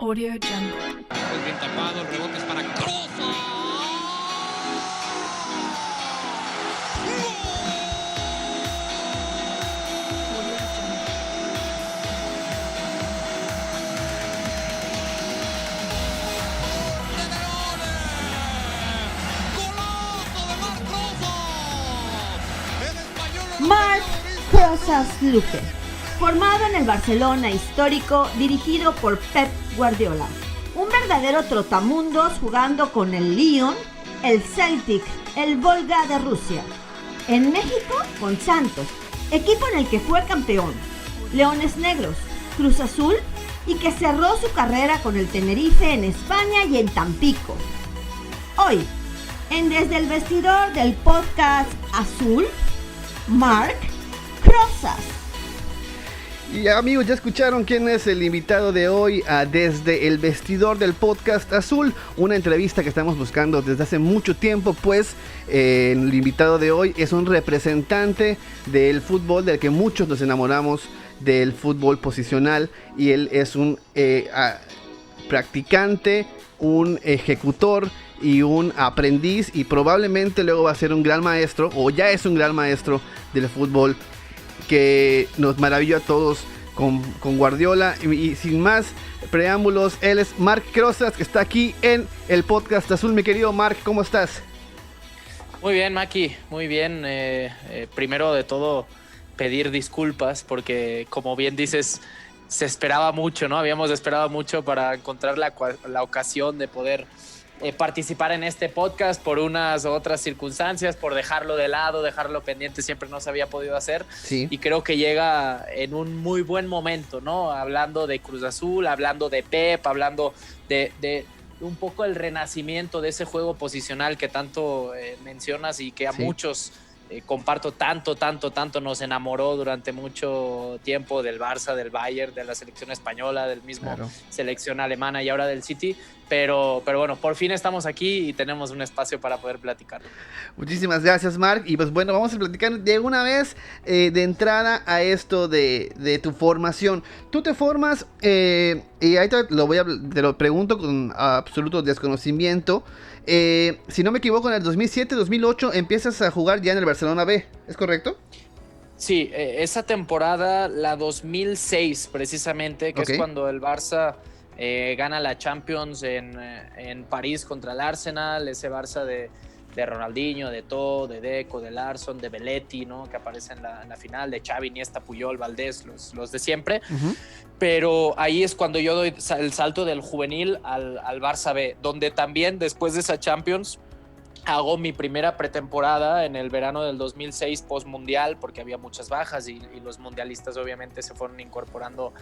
Audio Jungle. Muy bien tapado, el rebote es para Kroos. Audio Jungle. ¡Golazo de Marc Kroos! El español lo Marc logró. Kroos Luque, formado en el Barcelona histórico, dirigido por Pep Guardiola. Un verdadero trotamundos jugando con el Lyon, el Celtic, el Volga de Rusia. En México con Santos, equipo en el que fue campeón. Leones Negros, Cruz Azul y que cerró su carrera con el Tenerife en España y en Tampico. Hoy, en Desde el Vestidor del podcast Azul, Marc Kroos. Y amigos, ya escucharon quién es el invitado de hoy a Desde el Vestidor del Podcast Azul, una entrevista que estamos buscando desde hace mucho tiempo, pues el invitado de hoy es un representante del fútbol del que muchos nos enamoramos, del fútbol posicional, y él es un practicante, un ejecutor y un aprendiz, y probablemente luego va a ser un gran maestro, o ya es un gran maestro del fútbol que nos maravilló a todos con Guardiola. Y sin más preámbulos, él es Marc Kroos, que está aquí en el Podcast Azul. Mi querido Marc, ¿cómo estás? Muy bien, Maki, muy bien. Primero de todo, pedir disculpas porque, como bien dices, se esperaba mucho, ¿no? Habíamos esperado mucho para encontrar la ocasión de poder participar en este podcast por unas u otras circunstancias, por dejarlo de lado, dejarlo pendiente, siempre no se había podido hacer. Sí. Y creo que llega en un muy buen momento, ¿no? Hablando de Cruz Azul, hablando de Pep, hablando de un poco el renacimiento de ese juego posicional que tanto mencionas y que a muchos comparto tanto nos enamoró durante mucho tiempo, del Barça, del Bayern, de la selección española, del mismo selección alemana y ahora del City, pero bueno, por fin estamos aquí y tenemos un espacio para poder platicar. Muchísimas gracias, Marc. Y pues bueno, vamos a platicar de una vez de entrada a esto de tu formación. Tú te formas, y ahí te lo pregunto con absoluto desconocimiento. Si no me equivoco, en el 2007-2008 empiezas a jugar ya en el Barcelona B, ¿es correcto? Sí, esa temporada, la 2006 precisamente, que es cuando el Barça gana la Champions en París contra el Arsenal, ese Barça de Ronaldinho, de Eto'o, de Deco, de Larsson, de Belletti, ¿no? Que aparece en la final, de Xavi, Iniesta, Puyol, Valdés, los de siempre. Uh-huh. Pero ahí es cuando yo doy el salto del juvenil al Barça B, donde también después de esa Champions hago mi primera pretemporada en el verano del 2006 post-mundial, porque había muchas bajas y los mundialistas obviamente se fueron incorporando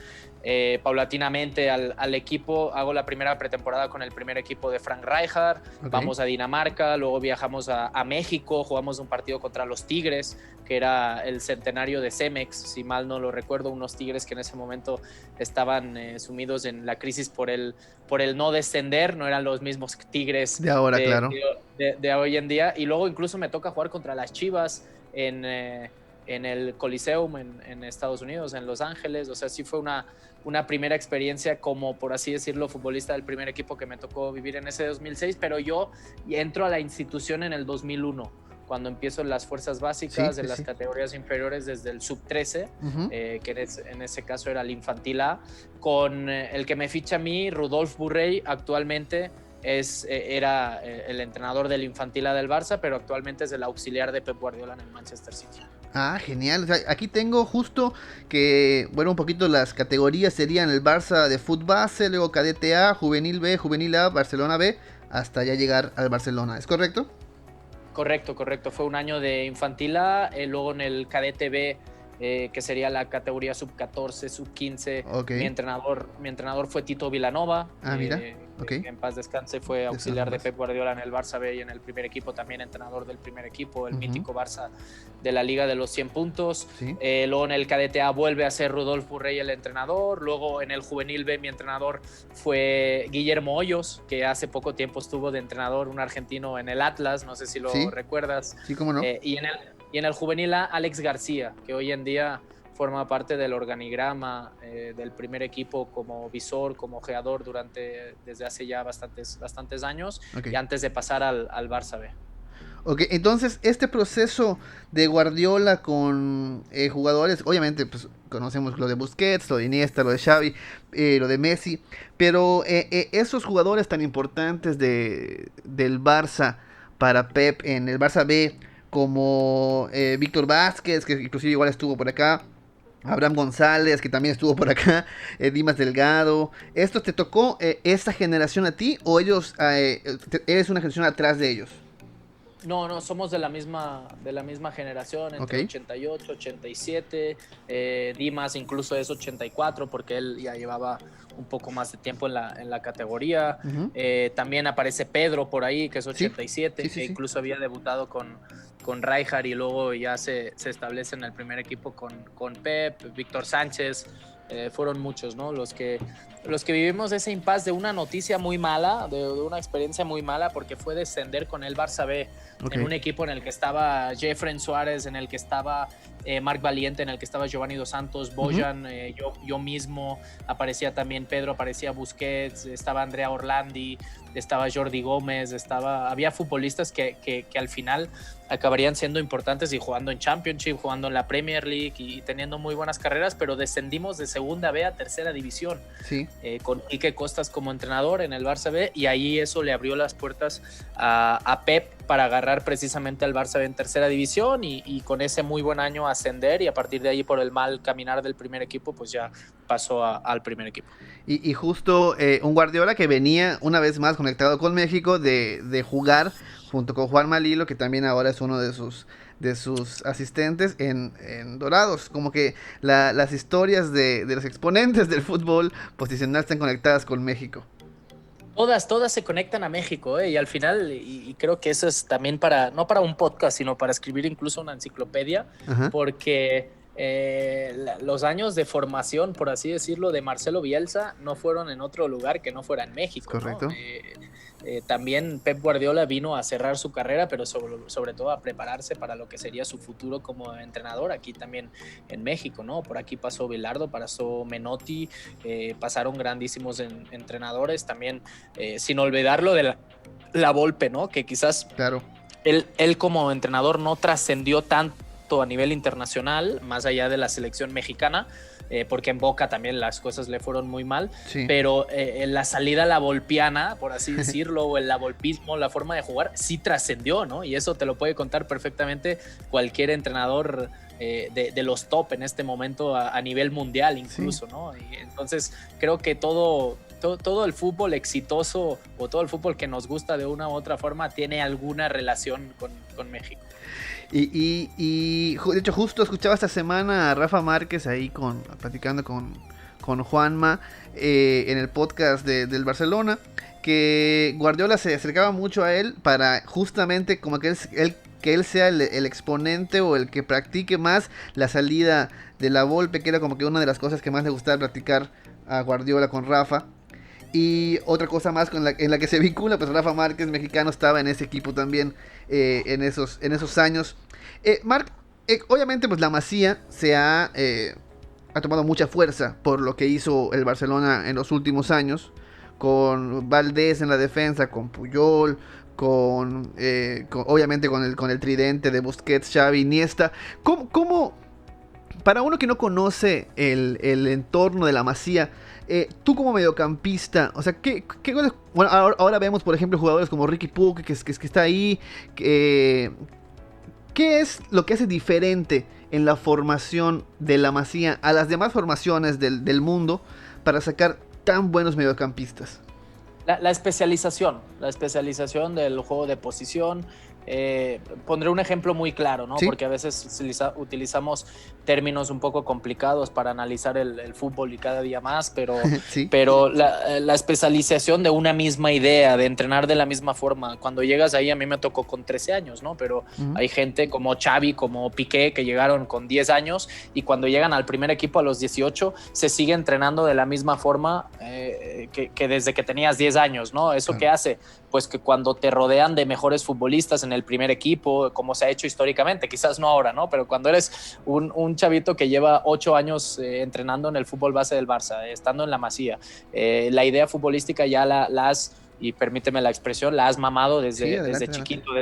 paulatinamente al equipo. Hago la primera pretemporada con el primer equipo de Frank Rijkaard, vamos a Dinamarca, luego viajamos a México, jugamos un partido contra los Tigres, que era el centenario de Cemex, si mal no lo recuerdo, unos Tigres que en ese momento estaban sumidos en la crisis por el no descender, no eran los mismos Tigres de ahora, claro. De hoy en día. Y luego incluso me toca jugar contra las Chivas en el Coliseum en Estados Unidos, en Los Ángeles. O sea, sí fue una primera experiencia como, por así decirlo, futbolista del primer equipo que me tocó vivir en ese 2006, pero yo entro a la institución en el 2001, cuando empiezo en las fuerzas básicas, de las categorías inferiores desde el sub-13, uh-huh. Que en ese caso era el Infantil A, con el que me ficha a mí, Rudolf Burrell, actualmente era el entrenador del Infantil A del Barça, pero actualmente es el auxiliar de Pep Guardiola en el Manchester City. Ah, genial. O sea, aquí tengo justo que, bueno, un poquito las categorías serían el Barça de Fut Base, luego Cadete A, Juvenil B, Juvenil A, Barcelona B, hasta ya llegar al Barcelona, ¿es correcto? Correcto. Fue un año de Infantil A, luego en el Cadete B, que sería la categoría sub-14, sub-15. Mi entrenador fue Tito Vilanova. Mira. Que en paz descanse, fue auxiliar de Pep Guardiola en el Barça B y en el primer equipo, también entrenador del primer equipo, el mítico Barça de la Liga de los 100 puntos. Sí. Luego en el Cadete A vuelve a ser Rudolf Burrell el entrenador. Luego en el Juvenil B mi entrenador fue Guillermo Hoyos, que hace poco tiempo estuvo de entrenador, un argentino en el Atlas, no sé si lo recuerdas. Sí, cómo no. Y en el Juvenil A, Alex García, que hoy en día forma parte del organigrama del primer equipo como visor, como ojeador desde hace ya bastantes años, Okay. y antes de pasar al Barça B. Ok, entonces este proceso de Guardiola con jugadores, obviamente pues conocemos lo de Busquets, lo de Iniesta, lo de Xavi, lo de Messi, pero esos jugadores tan importantes del Barça para Pep en el Barça B, como Víctor Vázquez, que inclusive igual estuvo por acá, Abraham González, que también estuvo por acá, Dimas Delgado, ¿esto te tocó esta generación a ti o ellos eres una generación atrás de ellos? No, somos de la misma generación, entre Okay. 88, 87, Dimas incluso es 84 porque él ya llevaba un poco más de tiempo en la categoría. Uh-huh. También aparece Pedro por ahí, que es 87, Sí, sí, que sí. incluso había debutado con Rijkaard y luego ya se establece en el primer equipo con Pep, Víctor Sánchez. Fueron muchos, ¿no? Los que vivimos ese impasse de una noticia muy mala, de una experiencia muy mala, porque fue descender con el Barça B, Okay. en un equipo en el que estaba Jeffren Suárez, en el que estaba Marc Valiente, en el que estaba Giovanni Dos Santos, Bojan, yo mismo, aparecía también Pedro, aparecía Busquets, estaba Andrea Orlandi, estaba Jordi Gómez, había futbolistas que al final acabarían siendo importantes y jugando en Championship, jugando en la Premier League y teniendo muy buenas carreras, pero descendimos de segunda B a tercera división, Sí. con Quique Costas como entrenador en el Barça B, y ahí eso le abrió las puertas a Pep para agarrar precisamente al Barça B en tercera división y con ese muy buen año ascender, y a partir de ahí por el mal caminar del primer equipo pues ya pasó al primer equipo. Y justo un Guardiola que venía una vez más conectado con México de jugar junto con Juan Malilo, que también ahora es uno de sus asistentes en Dorados. Como que las historias de los exponentes del fútbol posicional están conectadas con México. Todas se conectan a México, y al final, y creo que eso es también no para un podcast, sino para escribir incluso una enciclopedia, Ajá. porque los años de formación, por así decirlo, de Marcelo Bielsa no fueron en otro lugar que no fuera en México. Correcto. ¿No? También Pep Guardiola vino a cerrar su carrera, pero sobre todo a prepararse para lo que sería su futuro como entrenador aquí también en México, ¿no? Por aquí pasó Bilardo, pasó Menotti, pasaron grandísimos entrenadores también, sin olvidarlo de la Volpe, ¿no? Que quizás Claro. él como entrenador no trascendió tanto a nivel internacional, más allá de la selección mexicana, porque en Boca también las cosas le fueron muy mal, Sí. pero la salida a la volpiana, por así decirlo, o el lavolpismo, la forma de jugar, sí trascendió, ¿no? Y eso te lo puede contar perfectamente cualquier entrenador de los top en este momento a nivel mundial incluso, sí. ¿No? Y entonces creo que todo el fútbol exitoso o todo el fútbol que nos gusta de una u otra forma tiene alguna relación con México. Y de hecho justo escuchaba esta semana a Rafa Márquez ahí platicando con Juanma en el podcast del Barcelona, que Guardiola se acercaba mucho a él para justamente como que él sea el exponente o el que practique más la salida de la Volpe, que era como que una de las cosas que más le gustaba practicar a Guardiola con Rafa. Y otra cosa más en la que se vincula, pues Rafa Márquez, mexicano, estaba en ese equipo también en esos años. Marc, obviamente pues la Masía ha tomado mucha fuerza por lo que hizo el Barcelona en los últimos años, con Valdés en la defensa, con Puyol, obviamente con el tridente de Busquets, Xavi, Iniesta. ¿Cómo para uno que no conoce el entorno de la Masía, tú como mediocampista, o sea, ¿qué goles? Bueno, ahora vemos, por ejemplo, jugadores como Riqui Puig, que está ahí. ¿Qué es lo que hace diferente en la formación de la Masía a las demás formaciones del mundo para sacar tan buenos mediocampistas? La especialización del juego de posición. Pondré un ejemplo muy claro, ¿no? ¿Sí? Porque a veces utilizamos términos un poco complicados para analizar el fútbol y cada día más, pero, ¿Sí? pero la especialización de una misma idea, de entrenar de la misma forma. Cuando llegas ahí, a mí me tocó con 13 años, ¿no? Pero hay gente como Xavi, como Piqué, que llegaron con 10 años y cuando llegan al primer equipo a los 18, se sigue entrenando de la misma forma que desde que tenías 10 años, ¿no? ¿Eso qué hace? Pues que cuando te rodean de mejores futbolistas en el primer equipo, como se ha hecho históricamente, quizás no ahora, ¿no? Pero cuando eres un chavito que lleva 8 años entrenando en el fútbol base del Barça, estando en la Masía, la idea futbolística ya la has, y permíteme la expresión, la has mamado desde chiquito,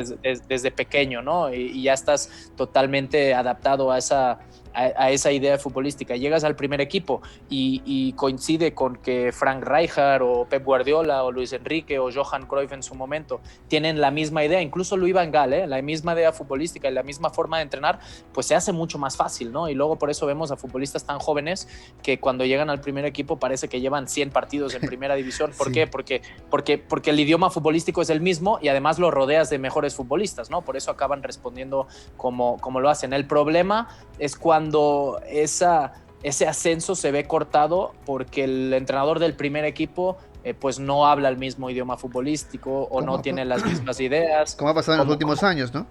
desde pequeño, ¿no? Y ya estás totalmente adaptado a esa idea futbolística. Llegas al primer equipo y coincide con que Frank Rijkaard o Pep Guardiola o Luis Enrique o Johan Cruyff en su momento tienen la misma idea, incluso Louis van Gaal, la misma idea futbolística y la misma forma de entrenar, pues se hace mucho más fácil, ¿no? Y luego por eso vemos a futbolistas tan jóvenes que cuando llegan al primer equipo parece que llevan 100 partidos en primera división. ¿Por qué? Porque el idioma futbolístico es el mismo y además lo rodeas de mejores futbolistas, ¿no? Por eso acaban respondiendo como lo hacen. El problema es cuando ese ascenso se ve cortado porque el entrenador del primer equipo pues no habla el mismo idioma futbolístico o no tiene las mismas ideas. Como ha pasado en los últimos años, ¿no?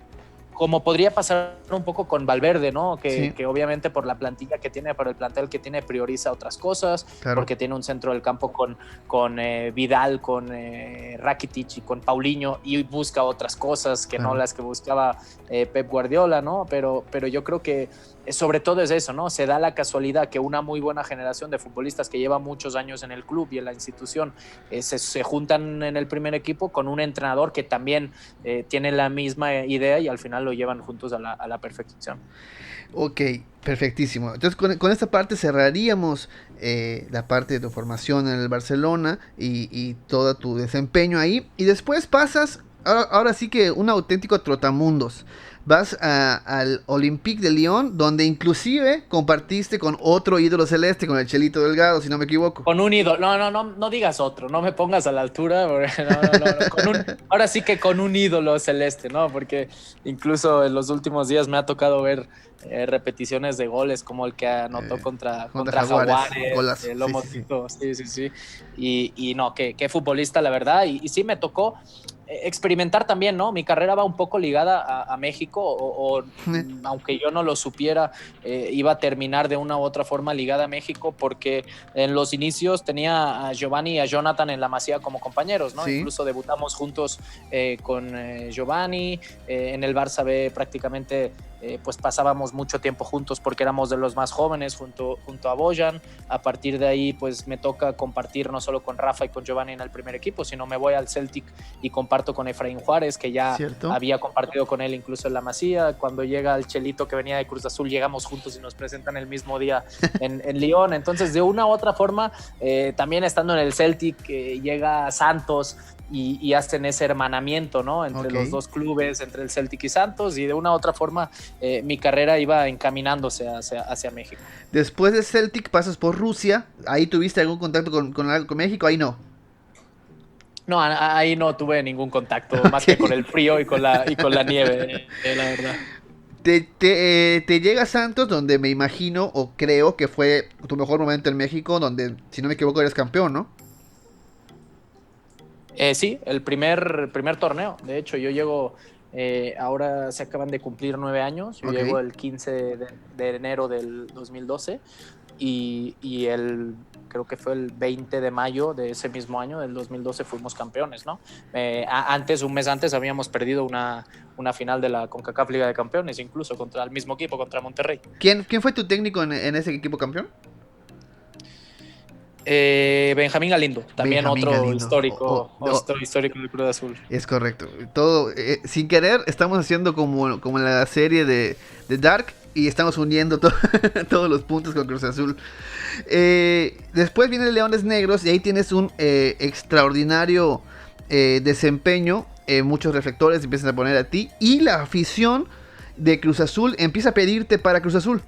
Como podría pasar un poco con Valverde, ¿no? Que obviamente por la plantilla que tiene, por el plantel que tiene, prioriza otras cosas, claro. Porque tiene un centro del campo con Vidal, con Rakitic y con Paulinho, y busca otras cosas que no las que buscaba Pep Guardiola, ¿no? Pero yo creo que sobre todo es eso, ¿no? Se da la casualidad que una muy buena generación de futbolistas que lleva muchos años en el club y en la institución se juntan en el primer equipo con un entrenador que también tiene la misma idea y al final lo llevan juntos a la perfección. Ok, perfectísimo. Entonces con esta parte cerraríamos la parte de tu formación en el Barcelona y todo tu desempeño ahí. Y después pasas, ahora sí que un auténtico trotamundos. Vas al Olympique de Lyon, donde inclusive compartiste con otro ídolo celeste, con el Chelito Delgado, si no me equivoco. Con un ídolo, no digas otro, no me pongas a la altura, ahora sí que con un ídolo celeste, ¿no? Porque incluso en los últimos días me ha tocado ver repeticiones de goles como el que anotó contra Jaguares, lo hemos visto, sí. Y no, qué futbolista, la verdad, y sí me tocó experimentar también, ¿no? Mi carrera va un poco ligada a México, aunque yo no lo supiera, iba a terminar de una u otra forma ligada a México, porque en los inicios tenía a Giovanni y a Jonathan en la Masía como compañeros, ¿no? Sí. Incluso debutamos juntos con Giovanni, en el Barça B prácticamente pues pasábamos mucho tiempo juntos porque éramos de los más jóvenes junto a Bojan. A partir de ahí pues me toca compartir no solo con Rafa y con Giovanni en el primer equipo, sino me voy al Celtic y comparto con Efraín Juárez, que ya había compartido con él incluso en la Masía. Cuando llega el Chelito que venía de Cruz Azul, llegamos juntos y nos presentan el mismo día en Lyon. Entonces de una u otra forma, también estando en el Celtic, llega Santos y hacen ese hermanamiento, ¿no? Entre los dos clubes, entre el Celtic y Santos, y de una u otra forma mi carrera iba encaminándose hacia México. Después de Celtic pasas por Rusia. ¿Ahí tuviste algún contacto con México? Ahí no. No, ahí no tuve ningún contacto, más que con el frío y con la nieve, la verdad. Te llega Santos, donde me imagino o creo que fue tu mejor momento en México, donde, si no me equivoco, eres campeón, ¿no? Sí, el primer torneo. De hecho, yo llego, ahora se acaban de cumplir 9 años. Yo llego el 15 de enero del 2012 y creo que fue el 20 de mayo de ese mismo año, del 2012, fuimos campeones, ¿no? Un mes antes habíamos perdido una final de la CONCACAF Liga de Campeones, incluso contra el mismo equipo, contra Monterrey. ¿Quién fue tu técnico en ese equipo campeón? Benjamín Galindo, también Benjamín otro Galindo. histórico histórico del Cruz Azul. Es correcto. Todo sin querer estamos haciendo como en la serie de Dark y estamos uniendo todos los puntos con Cruz Azul. Después viene Leones Negros y ahí tienes un extraordinario desempeño. Muchos reflectores empiezan a poner a ti y la afición de Cruz Azul empieza a pedirte para Cruz Azul.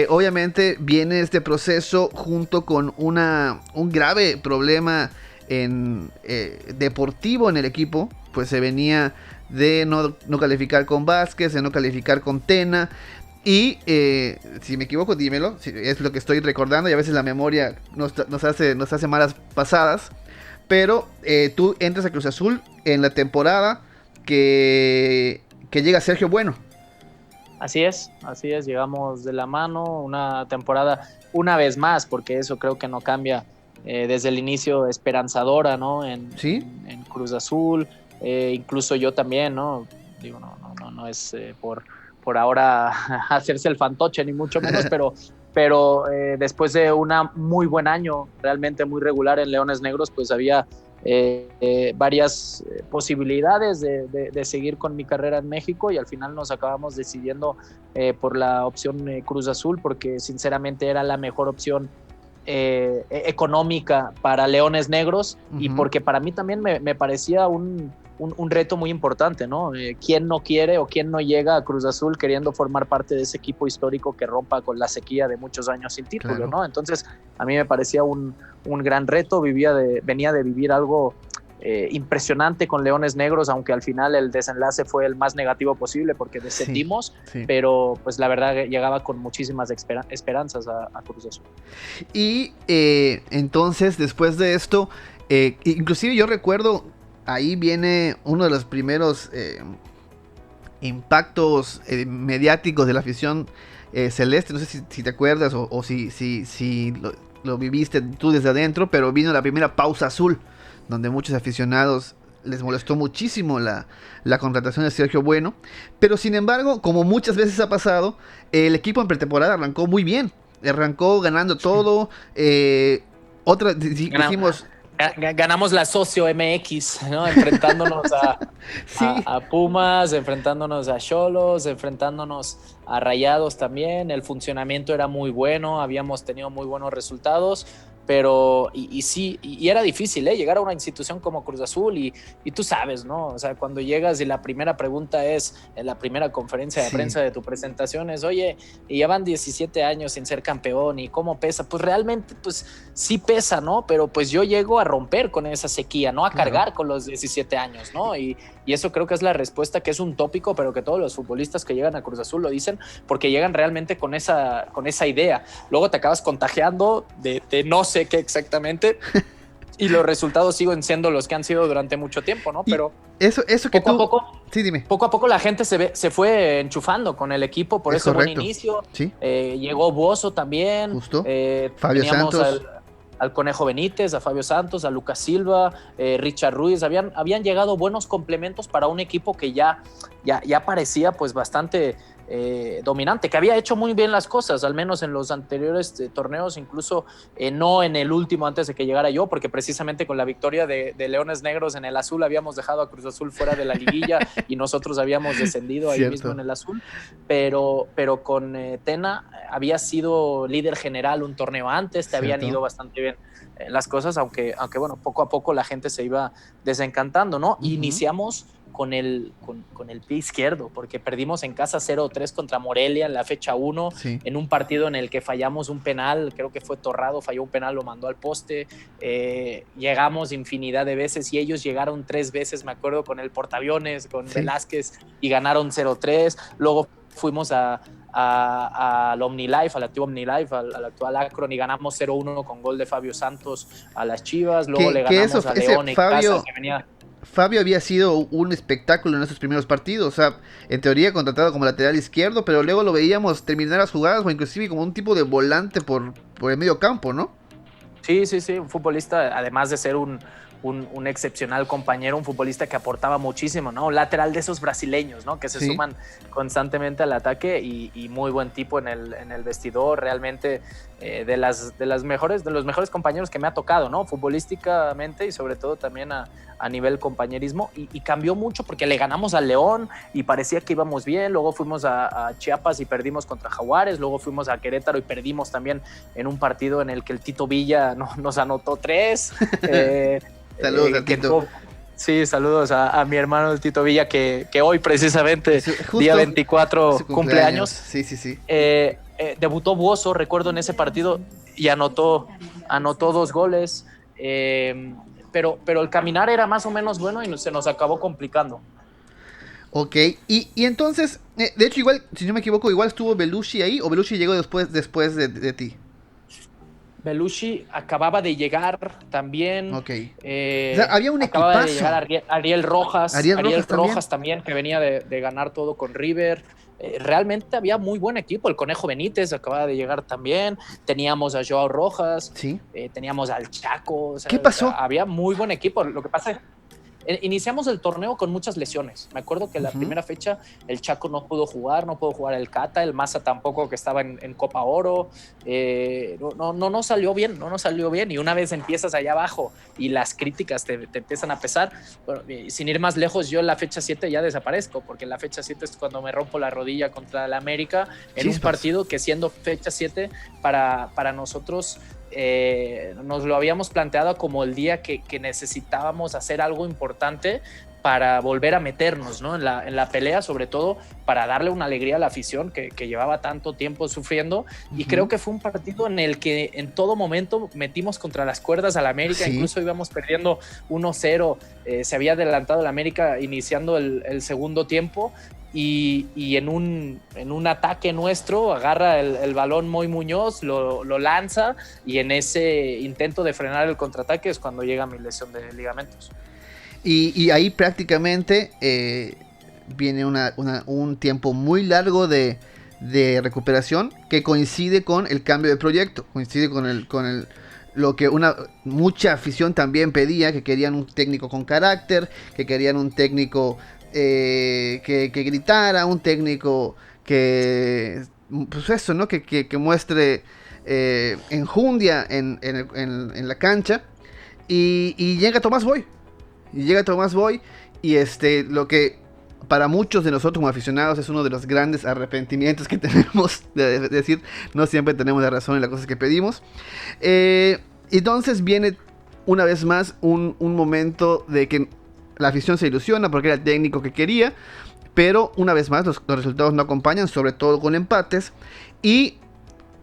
Obviamente viene este proceso junto con un grave problema deportivo en el equipo, pues se venía de no calificar con Vázquez, de no calificar con Tena, y si me equivoco dímelo, es lo que estoy recordando y a veces la memoria nos hace malas pasadas, pero tú entras a Cruz Azul en la temporada que llega Sergio Bueno. Así es, llegamos de la mano, una temporada una vez más, porque eso creo que no cambia desde el inicio, esperanzadora, ¿no? En Cruz Azul, incluso yo también, ¿no? Digo, no es por ahora hacerse el fantoche, ni mucho menos, pero después de un muy buen año, realmente muy regular en Leones Negros, pues había varias posibilidades de seguir con mi carrera en México, y al final nos acabamos decidiendo por la opción Cruz Azul, porque sinceramente era la mejor opción económica para Leones Negros, y porque para mí también me parecía un reto muy importante, ¿no? ¿Quién no quiere o quién no llega a Cruz Azul queriendo formar parte de ese equipo histórico que rompa con la sequía de muchos años sin título, claro, ¿no? Entonces, a mí me parecía un gran reto, venía de vivir algo impresionante con Leones Negros, aunque al final el desenlace fue el más negativo posible porque descendimos, sí. Pero pues la verdad llegaba con muchísimas esperanzas a Cruz Azul. Y entonces, después de esto, inclusive yo recuerdo, ahí viene uno de los primeros impactos mediáticos de la afición celeste. No sé si te acuerdas o si lo viviste tú desde adentro, pero vino la primera pausa azul, donde muchos aficionados les molestó muchísimo la contratación de Sergio Bueno. Pero sin embargo, como muchas veces ha pasado, el equipo en pretemporada arrancó muy bien. Arrancó ganando todo. Dijimos... Ganamos la Socio MX, ¿no? Enfrentándonos sí, a Pumas, enfrentándonos a Xolos, enfrentándonos a Rayados también. El funcionamiento era muy bueno, habíamos tenido muy buenos resultados, pero sí, era difícil, llegar a una institución como Cruz Azul, y tú sabes, ¿no? O sea, cuando llegas y la primera pregunta es, en la primera conferencia de prensa de tu presentación es, oye, y ya van 17 años sin ser campeón, ¿y cómo pesa? Pues realmente, pues sí pesa, ¿no? Pero pues yo llego a romper con esa sequía, no a cargar con los 17 años, ¿no? Y eso creo que es la respuesta, que es un tópico, pero que todos los futbolistas que llegan a Cruz Azul lo dicen, porque llegan realmente con esa idea. Luego te acabas contagiando de no sé qué exactamente, y los resultados siguen siendo los que han sido durante mucho tiempo, ¿no? Pero eso que poco a poco, sí, dime. Poco a poco la gente se fue enchufando con el equipo por ese buen inicio. Sí. Llegó Bozo también. Justo. Fabio Santos. Al Conejo Benítez, a Fabio Santos, a Lucas Silva, Richard Ruiz. Habían llegado buenos complementos para un equipo que ya parecía pues bastante dominante, que había hecho muy bien las cosas, al menos en los anteriores torneos, incluso no en el último antes de que llegara yo, porque precisamente con la victoria de Leones Negros en el azul habíamos dejado a Cruz Azul fuera de la liguilla y nosotros habíamos descendido ahí mismo en el azul, pero con Tena había sido líder general un torneo antes, te habían ido bastante bien las cosas, aunque bueno, poco a poco la gente se iba desencantando, ¿no? Iniciamos con el pie izquierdo, porque perdimos en casa 0-3 contra Morelia en la fecha 1, en un partido en el que fallamos un penal, creo que fue Torrado, falló un penal, lo mandó al poste, llegamos infinidad de veces y ellos llegaron 3 veces, me acuerdo, con el portaaviones, con Velázquez, y ganaron 0-3, luego fuimos al OmniLife, al activo OmniLife, al actual Akron, y ganamos 0-1 con gol de Fabio Santos a las Chivas, luego le ganamos a León en casa, que venía... Fabio había sido un espectáculo en esos primeros partidos, o sea, en teoría contratado como lateral izquierdo, pero luego lo veíamos terminar las jugadas o inclusive como un tipo de volante por el medio campo, ¿no? Sí, un futbolista, además de ser un excepcional compañero, un futbolista que aportaba muchísimo, ¿no? Un lateral de esos brasileños, ¿no? Que se suman constantemente al ataque, y muy buen tipo en el vestidor, realmente de los mejores compañeros que me ha tocado, ¿no? Futbolísticamente y sobre todo también a nivel compañerismo, y cambió mucho porque le ganamos al León y parecía que íbamos bien, luego fuimos a Chiapas y perdimos contra Jaguares, luego fuimos a Querétaro y perdimos también en un partido en el que el Tito Villa nos anotó 3. Saludos al Tito. Sí, saludos a mi hermano el Tito Villa, que hoy precisamente, día 24, cumpleaños. Sí. Debutó Bozo, recuerdo, en ese partido, y anotó 2 goles, pero el caminar era más o menos bueno y se nos acabó complicando. Ok, y entonces, de hecho, igual, si no me equivoco, igual estuvo Belushi ahí, o Belushi llegó después de ti. Belushi acababa de llegar también. Ok. O sea, había un equipazo. Acababa de llegar Ariel Rojas. Ariel Rojas también, que venía de ganar todo con River. Realmente había muy buen equipo. El Conejo Benítez acababa de llegar también. Teníamos a Joao Rojas. Sí. Teníamos al Chaco. O sea, ¿qué pasó? Había muy buen equipo. Lo que pasa iniciamos el torneo con muchas lesiones. Me acuerdo que la primera fecha el Chaco no pudo jugar el Cata, el Maza tampoco, que estaba en Copa Oro. No salió bien. Y una vez empiezas allá abajo y las críticas te empiezan a pesar, bueno, sin ir más lejos, yo en la fecha 7 ya desaparezco, porque en la fecha 7 es cuando me rompo la rodilla contra el América en un partido que, siendo fecha 7 para nosotros, nos lo habíamos planteado como el día que necesitábamos hacer algo importante para volver a meternos, ¿no? en la pelea, sobre todo para darle una alegría a la afición que llevaba tanto tiempo sufriendo. Y creo que fue un partido en el que en todo momento metimos contra las cuerdas al América. Sí. Incluso íbamos perdiendo 1-0, se había adelantado el América iniciando el segundo tiempo. Y en un ataque nuestro agarra el balón Moy Muñoz, lo lanza, y en ese intento de frenar el contraataque es cuando llega mi lesión de ligamentos. Y ahí prácticamente viene un tiempo muy largo de recuperación, que coincide con el cambio de proyecto, coincide con lo que mucha afición también pedía, que querían un técnico con carácter, que querían un técnico que gritara, un técnico que, pues eso, ¿no? que muestre enjundia en la cancha. Y llega Tomás Boy. Y lo que para muchos de nosotros como aficionados es uno de los grandes arrepentimientos que tenemos, de decir, no siempre tenemos la razón en las cosas que pedimos. Entonces viene una vez más un momento de que la afición se ilusiona porque era el técnico que quería, pero una vez más los resultados no acompañan, sobre todo con empates. Y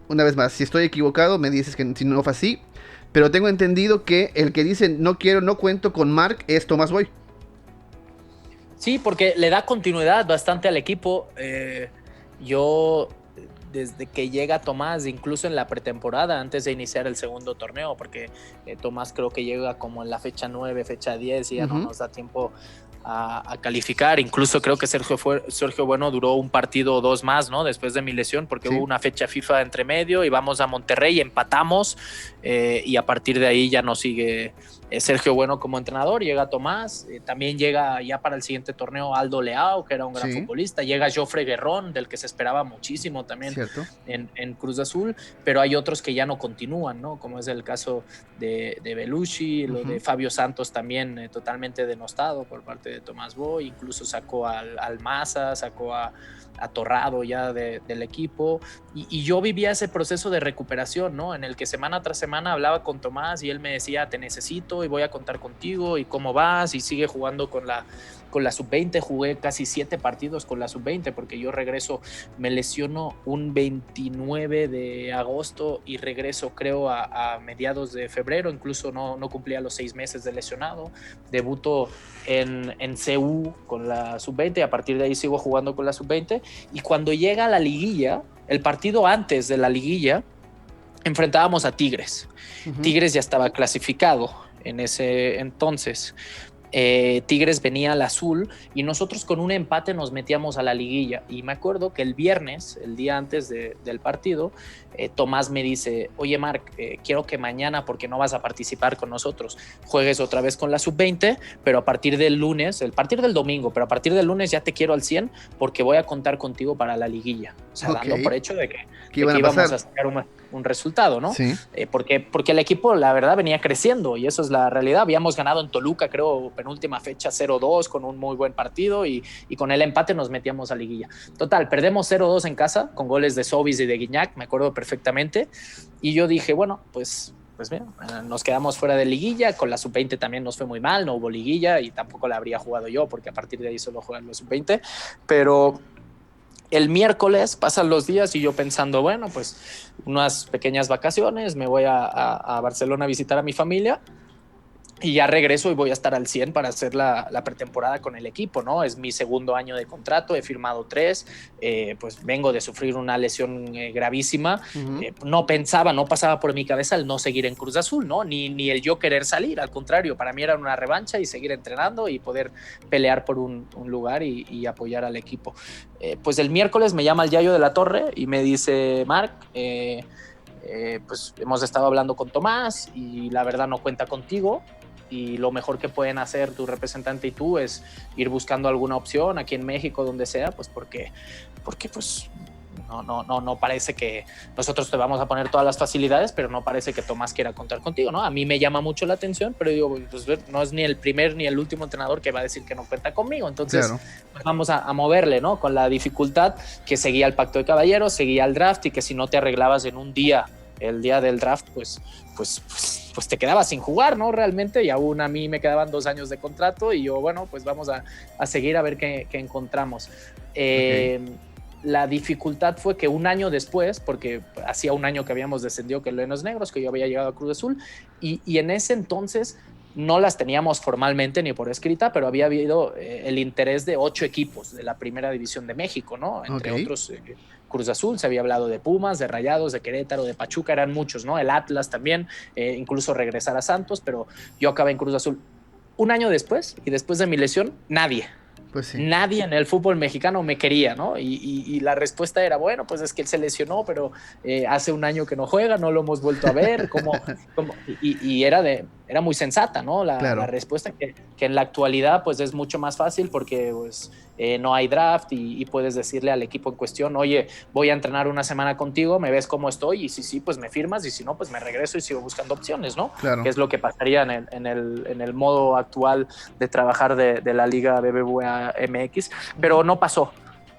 una vez más, si estoy equivocado, me dices que si no fue así, pero tengo entendido que el que dice no cuento con Marc es Tomás Boy. Sí, porque le da continuidad bastante al equipo. Yo, desde que llega Tomás, incluso en la pretemporada, antes de iniciar el segundo torneo, porque Tomás creo que llega como en la fecha 9, fecha 10, y ya no nos da tiempo a calificar. Incluso creo que Sergio Bueno duró un partido o dos más, ¿no? Después de mi lesión, porque hubo una fecha FIFA entre medio y vamos a Monterrey, empatamos, y a partir de ahí ya no sigue Sergio Bueno como entrenador. Llega Tomás, también llega ya para el siguiente torneo Aldo Leao, que era un gran futbolista, llega Jofre Guerrón, del que se esperaba muchísimo también en Cruz Azul, pero hay otros que ya no continúan, ¿no? Como es el caso de Belushi, lo de Fabio Santos también, totalmente denostado por parte de Tomás Boy. Incluso sacó al Maza, sacó a Torrado ya del equipo, y yo vivía ese proceso de recuperación, ¿no? En el que semana tras semana hablaba con Tomás y él me decía, te necesito y voy a contar contigo, y cómo vas, y sigue jugando con la sub-20. Jugué casi 7 partidos con la sub-20, porque yo regreso, me lesiono un 29 de agosto y regreso creo a mediados de febrero. Incluso no cumplía los 6 meses de lesionado. Debuto en CU con la sub-20 y a partir de ahí sigo jugando con la sub-20. Y cuando llega la liguilla, el partido antes de la liguilla, enfrentábamos a Tigres. Tigres ya estaba clasificado en ese entonces. Tigres venía al azul y nosotros con un empate nos metíamos a la liguilla. Y me acuerdo que el viernes, el día antes del partido, Tomás me dice, oye Marc, quiero que mañana, porque no vas a participar con nosotros, juegues otra vez con la sub-20, pero a partir del lunes, el partir del domingo, pero a partir del lunes ya te quiero al 100 porque voy a contar contigo para la liguilla. O sea, dando por hecho de que íbamos a sacar un resultado, ¿no? Sí. Porque el equipo, la verdad, venía creciendo, y eso es la realidad. Habíamos ganado en Toluca, creo, penúltima fecha 0-2 con un muy buen partido, y con el empate nos metíamos a liguilla. Total, perdemos 0-2 en casa con goles de Sobis y de Guiñac, me acuerdo perfectamente, y yo dije, bueno, pues mira, nos quedamos fuera de liguilla. Con la sub-20 también nos fue muy mal, no hubo liguilla y tampoco la habría jugado yo, porque a partir de ahí solo juegan los sub-20. Pero el miércoles pasan los días y yo pensando, bueno, pues unas pequeñas vacaciones, me voy a Barcelona a visitar a mi familia, y ya regreso y voy a estar al 100 para hacer la pretemporada con el equipo, ¿no? Es mi segundo año de contrato, he firmado 3, pues vengo de sufrir una lesión gravísima. No pasaba por mi cabeza el no seguir en Cruz Azul, ¿no? Ni el yo querer salir, al contrario, para mí era una revancha y seguir entrenando y poder pelear por un lugar y apoyar al equipo. Pues el miércoles me llama el Yayo de la Torre y me dice, Marc, pues hemos estado hablando con Tomás y la verdad no cuenta contigo. y lo mejor que pueden hacer tu representante y tú es ir buscando alguna opción aquí en México, donde sea, pues porque pues no parece que nosotros te vamos a poner todas las facilidades, pero no parece que Tomás quiera contar contigo, ¿no? A mí me llama mucho la atención, pero digo, pues no es ni el primer ni el último entrenador que va a decir que no cuenta conmigo, entonces Claro. pues vamos a moverle, ¿no? Con la dificultad que seguía el pacto de caballeros, seguía el draft y que si no te arreglabas en un día, el día del draft, pues te quedabas sin jugar, ¿no? Realmente, y aún a mí me quedaban 2 años de contrato y yo, bueno, pues vamos a seguir a ver qué encontramos. La dificultad fue que un año después, porque hacía un año que habíamos descendido que Leones Negros, que yo había llegado a Cruz Azul, y en ese entonces no las teníamos formalmente ni por escrita, pero había habido el interés de 8 equipos de la primera división de México, ¿no? Entre otros, Cruz Azul, se había hablado de Pumas, de Rayados, de Querétaro, de Pachuca, eran muchos, ¿no? El Atlas también, incluso regresar a Santos, pero yo acabé en Cruz Azul. Un año después, y después de mi lesión, nadie. Pues sí. Nadie en el fútbol mexicano me quería, ¿no? Y la respuesta era, bueno, pues es que él se lesionó, pero hace un año que no juega, no lo hemos vuelto a ver, y era muy sensata, ¿no? La respuesta que en la actualidad pues es mucho más fácil porque pues no hay draft y puedes decirle al equipo en cuestión, oye, voy a entrenar una semana contigo, me ves cómo estoy y si sí, pues me firmas y si no, pues me regreso y sigo buscando opciones, ¿no? Claro. Que es lo que pasaría en el modo actual de trabajar de la Liga BBVA MX, pero no pasó.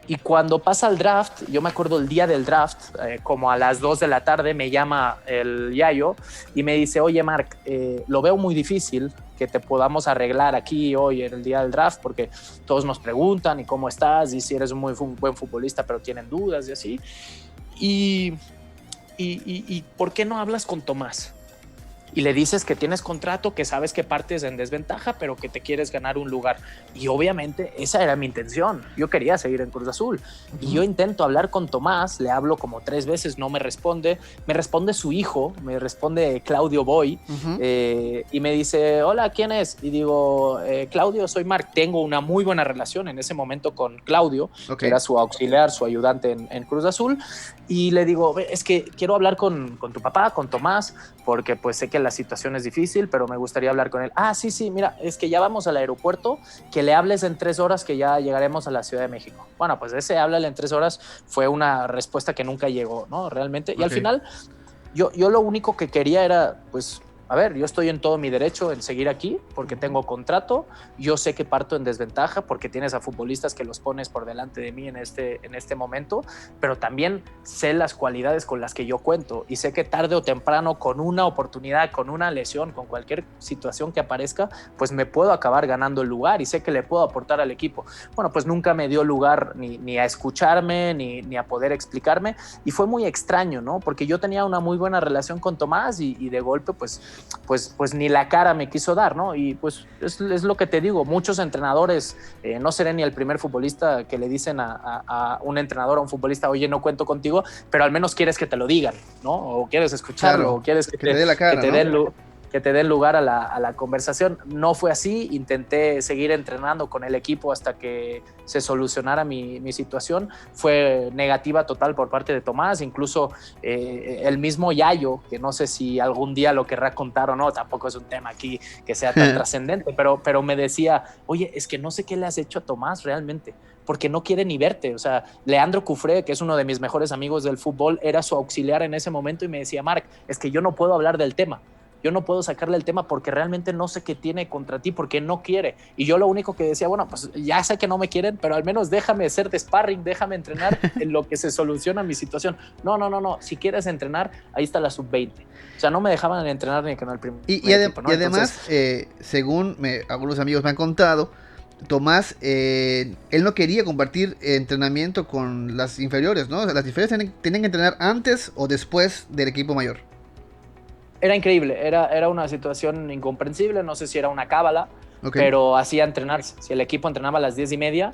Y cuando pasa el draft, yo me acuerdo el día del draft, como a las 2 de la tarde me llama el Yayo y me dice, oye Marc, lo veo muy difícil que te podamos arreglar aquí hoy en el día del draft porque todos nos preguntan y cómo estás y si eres un muy buen futbolista pero tienen dudas y así. Y ¿por qué no hablas con Tomás? Y le dices que tienes contrato, que sabes que partes en desventaja, pero que te quieres ganar un lugar. Y obviamente esa era mi intención. Yo quería seguir en Cruz Azul. Y yo intento hablar con Tomás, le hablo como 3 veces, no me responde. Me responde su hijo, me responde Claudio Boy, y me dice, hola, ¿quién es? Y digo, Claudio, soy Marc. Tengo una muy buena relación en ese momento con Claudio, que era su auxiliar, su ayudante en Cruz Azul. Y le digo, es que quiero hablar con tu papá, con Tomás, porque pues sé que la situación es difícil, pero me gustaría hablar con él. Ah, sí, mira, es que ya vamos al aeropuerto, que le hables en 3 horas que ya llegaremos a la Ciudad de México. Bueno, pues ese háblale en 3 horas fue una respuesta que nunca llegó, ¿no? Realmente. Y al final, yo lo único que quería era, pues, a ver, yo estoy en todo mi derecho en seguir aquí porque tengo contrato, yo sé que parto en desventaja porque tienes a futbolistas que los pones por delante de mí en este momento, pero también sé las cualidades con las que yo cuento y sé que tarde o temprano con una oportunidad, con una lesión, con cualquier situación que aparezca, pues me puedo acabar ganando el lugar y sé que le puedo aportar al equipo. Bueno, pues nunca me dio lugar ni a escucharme ni a poder explicarme y fue muy extraño, ¿no? Porque yo tenía una muy buena relación con Tomás y de golpe pues ni la cara me quiso dar, ¿no? Y pues es lo que te digo, muchos entrenadores, no seré ni el primer futbolista que le dicen a un entrenador, a un futbolista, oye, no cuento contigo, pero al menos quieres que te lo digan, ¿no? O quieres escucharlo, claro, o quieres que te dé la cara, que te den lugar a la conversación. No fue así, intenté seguir entrenando con el equipo hasta que se solucionara mi situación. Fue negativa total por parte de Tomás, incluso el mismo Yayo, que no sé si algún día lo querrá contar o no, tampoco es un tema aquí que sea tan trascendente, pero me decía, oye, es que no sé qué le has hecho a Tomás realmente, porque no quiere ni verte. O sea, Leandro Cufré, que es uno de mis mejores amigos del fútbol, era su auxiliar en ese momento y me decía, Marc, es que yo no puedo hablar del tema. Yo no puedo sacarle el tema porque realmente no sé qué tiene contra ti, porque no quiere. Y yo lo único que decía, bueno, pues ya sé que no me quieren, pero al menos déjame ser de sparring, déjame entrenar en lo que se soluciona mi situación. No. Si quieres entrenar, ahí está la sub-20. O sea, no me dejaban entrenar ni con el primer equipo, ¿no? Y además, según algunos amigos me han contado, Tomás, él no quería compartir entrenamiento con las inferiores, ¿no? O sea, las inferiores tenían que entrenar antes o después del equipo mayor. Era increíble, era una situación incomprensible, no sé si era una cábala, pero hacía entrenarse. Si el equipo entrenaba a las 10:30,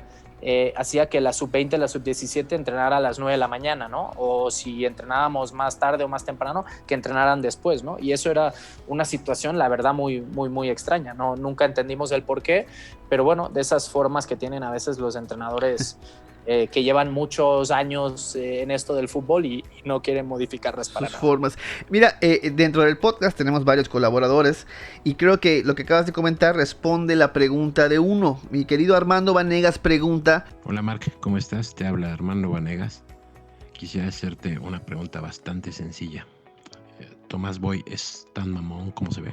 hacía que la sub-20, la sub-17 entrenara a las 9 de la mañana, ¿no? O si entrenábamos más tarde o más temprano, que entrenaran después, ¿no? Y eso era una situación, la verdad, muy, muy, muy extraña, ¿no? Nunca entendimos el por qué, pero bueno, de esas formas que tienen a veces los entrenadores que llevan muchos años en esto del fútbol y no quieren modificarlas para sus nada. formas. Mira, dentro del podcast tenemos varios colaboradores y creo que lo que acabas de comentar responde la pregunta de uno. Mi querido Armando Vanegas pregunta: Hola Marc, ¿cómo estás? Te habla Armando Vanegas. Quisiera hacerte una pregunta bastante sencilla. ¿Tomás Boy es tan mamón como se ve?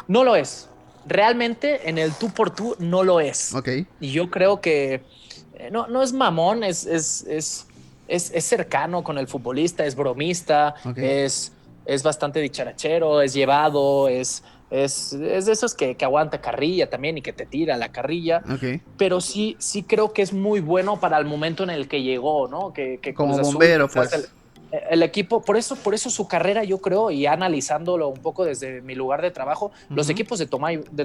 No lo es. Realmente en el tú por tú no lo es. Ok. Y yo creo que no es mamón, es cercano con el futbolista, es bromista, Okay. es bastante dicharachero, es llevado, es de esos que aguanta carrilla también y que te tira la carrilla. Ok. Pero sí creo que es muy bueno para el momento en el que llegó, ¿no? Que Como Cruz Azul, bombero, quizás pues. el equipo, por eso su carrera, yo creo, y analizándolo un poco desde mi lugar de trabajo, los equipos de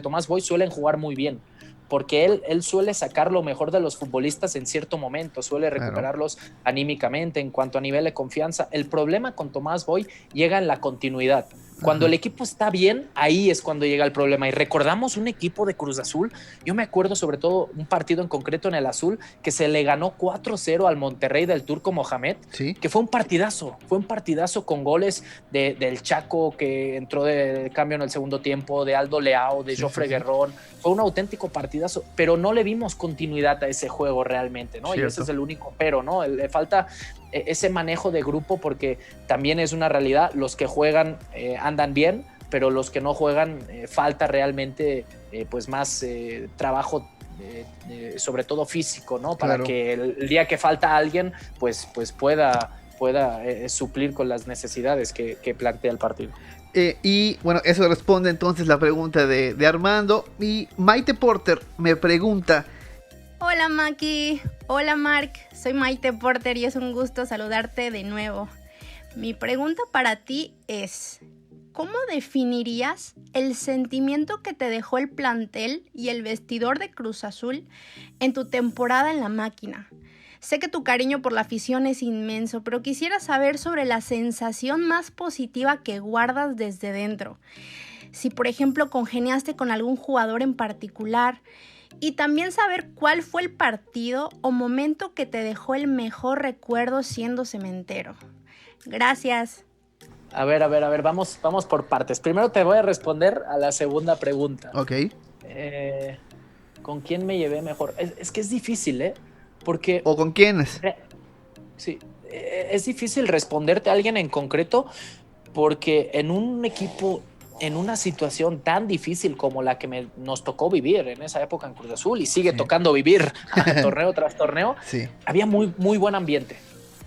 Tomás Boy suelen jugar muy bien, porque él suele sacar lo mejor de los futbolistas en cierto momento, suele recuperarlos anímicamente, en cuanto a nivel de confianza. El problema con Tomás Boy llega en la continuidad. Cuando el equipo está bien, ahí es cuando llega el problema. Y recordamos un equipo de Cruz Azul, yo me acuerdo sobre todo un partido en concreto en el Azul, que se le ganó 4-0 al Monterrey del Turco Mohamed, Sí. que fue un partidazo con goles del Chaco, que entró de cambio en el segundo tiempo, de Aldo Leao, de Jofre Guerrón. Fue un auténtico partidazo, pero no le vimos continuidad a ese juego realmente, ¿no? Cierto. Y ese es el único pero, ¿no? Le falta ese manejo de grupo, porque también es una realidad, los que juegan andan bien, pero los que no juegan falta realmente pues más trabajo, sobre todo físico, ¿no? Para Claro. que el día que falta alguien pues pueda suplir con las necesidades que plantea el partido. Y bueno, eso responde entonces la pregunta de Armando. Y Maite Porter me pregunta: Hola Maki, hola Marc, soy Maite Porter y es un gusto saludarte de nuevo. Mi pregunta para ti es: ¿cómo definirías el sentimiento que te dejó el plantel y el vestidor de Cruz Azul en tu temporada en la máquina? Sé que tu cariño por la afición es inmenso, pero quisiera saber sobre la sensación más positiva que guardas desde dentro. Si, por ejemplo, congeniaste con algún jugador en particular. Y también saber cuál fue el partido o momento que te dejó el mejor recuerdo siendo cementero. Gracias. A ver, vamos por partes. Primero te voy a responder a la segunda pregunta. Ok. ¿Con quién me llevé mejor? Es que es difícil, porque... ¿O con quiénes? Sí, es difícil responderte a alguien en concreto, porque en un equipo, en una situación tan difícil como la que nos tocó vivir en esa época en Cruz Azul, y sigue tocando vivir torneo tras torneo, Sí. había muy, muy buen ambiente.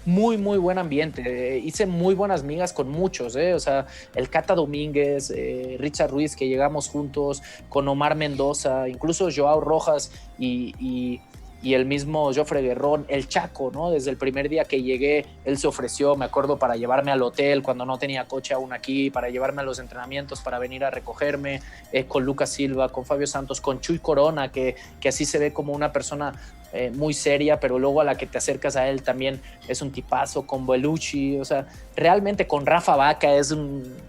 Muy, muy buen ambiente. Hice muy buenas migas con muchos, O sea, el Cata Domínguez, Richard Ruiz, que llegamos juntos, con Omar Mendoza, incluso Joao Rojas y el mismo Jofre Guerrón, el Chaco, ¿no? Desde el primer día que llegué, él se ofreció, me acuerdo, para llevarme al hotel cuando no tenía coche aún aquí, para llevarme a los entrenamientos, para venir a recogerme, con Lucas Silva, con Fabio Santos, con Chuy Corona, que así se ve como una persona muy seria, pero luego a la que te acercas a él también es un tipazo, con Belucci, o sea, realmente con Rafa Vaca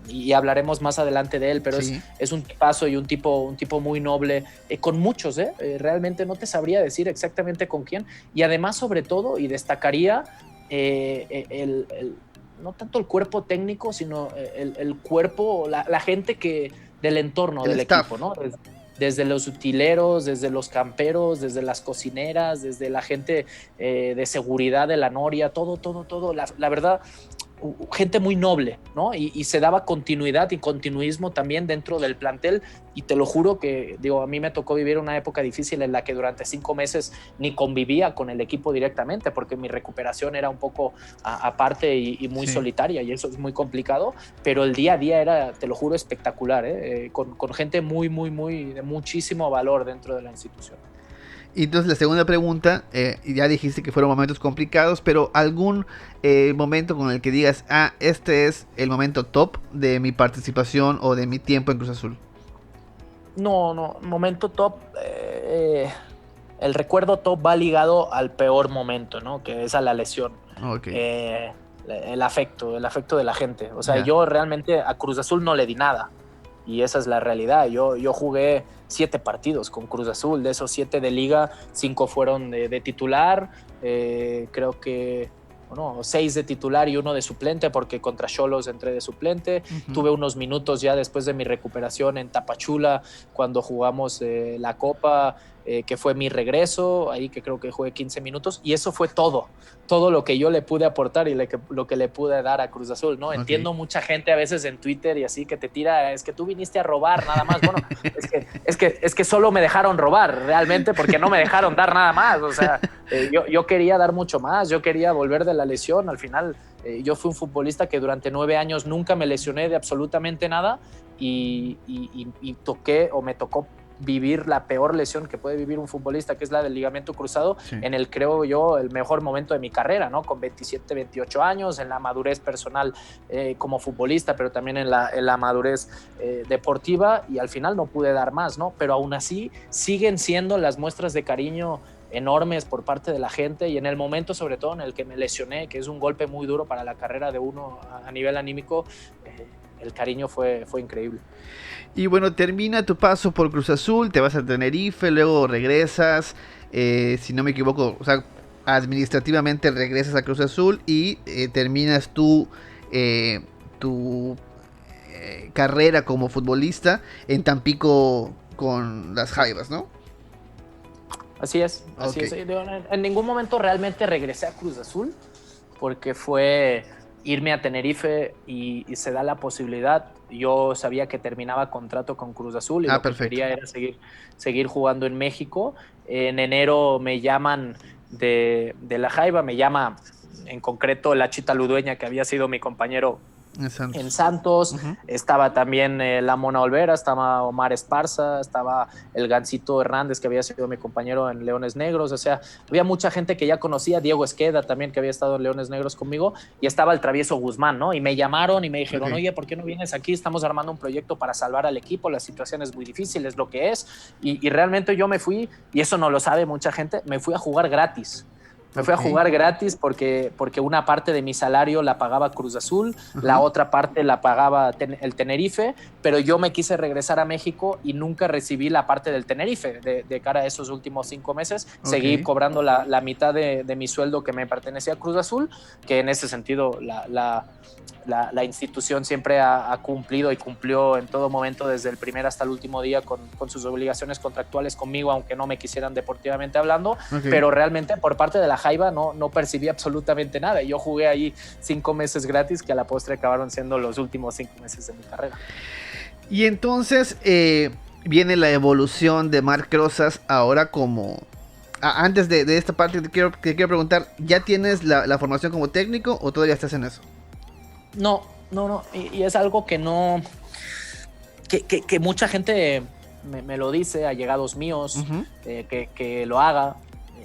y hablaremos más adelante de él, pero Sí. es un tipazo y un tipo muy noble, con muchos, realmente no te sabría decir exactamente con quién, y además, sobre todo, y destacaría no tanto el cuerpo técnico, sino el cuerpo, la gente del entorno El del staff. equipo, ¿no? Desde los utileros, desde los camperos, desde las cocineras, desde la gente de seguridad de la Noria, todo. La verdad, gente muy noble, ¿no? Y se daba continuidad y continuismo también dentro del plantel, y te lo juro que, a mí me tocó vivir una época difícil en la que durante 5 meses ni convivía con el equipo directamente, porque mi recuperación era un poco aparte y muy solitaria, y eso es muy complicado, pero el día a día era, te lo juro, espectacular, con gente muy, muy, muy de muchísimo valor dentro de la institución. Y entonces la segunda pregunta, ya dijiste que fueron momentos complicados, pero algún momento con el que digas: este es el momento top de mi participación o de mi tiempo en Cruz Azul. No, momento top, el recuerdo top va ligado al peor momento, ¿no? Que es a la lesión. Okay. El afecto de la gente. O sea, Ya. yo realmente a Cruz Azul no le di nada. y esa es la realidad. Yo jugué 7 partidos con Cruz Azul, de esos 7 de liga, 5 fueron de titular, creo que 6 de titular y 1 de suplente, porque contra Xolos entré de suplente. Tuve unos minutos ya después de mi recuperación en Tapachula, cuando jugamos la Copa, que fue mi regreso, ahí que creo que jugué 15 minutos, y eso fue todo lo que yo le pude aportar y lo que le pude dar a Cruz Azul, ¿no? Entiendo mucha gente a veces en Twitter y así que te tira, es que tú viniste a robar nada más. Bueno, es que solo me dejaron robar realmente, porque no me dejaron dar nada más. O sea, yo quería dar mucho más, yo quería volver de la lesión. Al final, yo fui un futbolista que durante 9 años nunca me lesioné de absolutamente nada, y me tocó vivir la peor lesión que puede vivir un futbolista, que es la del ligamento cruzado, en el, creo yo, el mejor momento de mi carrera, ¿no? Con 27, 28 años, en la madurez personal como futbolista, pero también en la madurez deportiva, y al final no pude dar más, ¿no? Pero aún así siguen siendo las muestras de cariño enormes por parte de la gente, y en el momento sobre todo en el que me lesioné, que es un golpe muy duro para la carrera de uno a nivel anímico, el cariño fue increíble. Y bueno, termina tu paso por Cruz Azul, te vas a Tenerife, luego regresas, si no me equivoco, o sea, administrativamente regresas a Cruz Azul y terminas tu carrera como futbolista en Tampico con las Jaivas, ¿no? Así es. En ningún momento realmente regresé a Cruz Azul, porque fue irme a Tenerife y se da la posibilidad. Yo sabía que terminaba contrato con Cruz Azul y lo que quería era seguir jugando en México. En enero me llaman de la Jaiva, me llama en concreto la Chita Ludueña, que había sido mi compañero en Santos. Estaba también la Mona Olvera, estaba Omar Esparza, estaba el Gancito Hernández, que había sido mi compañero en Leones Negros. O sea, había mucha gente que ya conocía, Diego Esqueda también, que había estado en Leones Negros conmigo, y estaba el Travieso Guzmán, ¿no? Y me llamaron y me dijeron, oye, ¿por qué no vienes aquí? Estamos armando un proyecto para salvar al equipo, la situación es muy difícil, es lo que es. Y realmente yo me fui, y eso no lo sabe mucha gente, me fui a jugar gratis. Me fui a jugar gratis porque una parte de mi salario la pagaba Cruz Azul, la otra parte la pagaba el Tenerife, pero yo me quise regresar a México y nunca recibí la parte del Tenerife de cara a esos últimos 5 meses. Seguí cobrando la mitad de mi sueldo que me pertenecía a Cruz Azul, que en ese sentido la institución siempre ha cumplido y cumplió en todo momento, desde el primer hasta el último día, con sus obligaciones contractuales conmigo, aunque no me quisieran deportivamente hablando. Pero realmente por parte de la Jaiva no percibí absolutamente nada. Yo jugué ahí 5 meses gratis, que a la postre acabaron siendo los últimos 5 meses de mi carrera. Y entonces viene la evolución de Marc Rosas ahora como... antes de esta parte te quiero preguntar, ¿ya tienes la formación como técnico o todavía estás en eso? No. Y es algo que no... Que mucha gente me lo dice, allegados míos, que lo haga.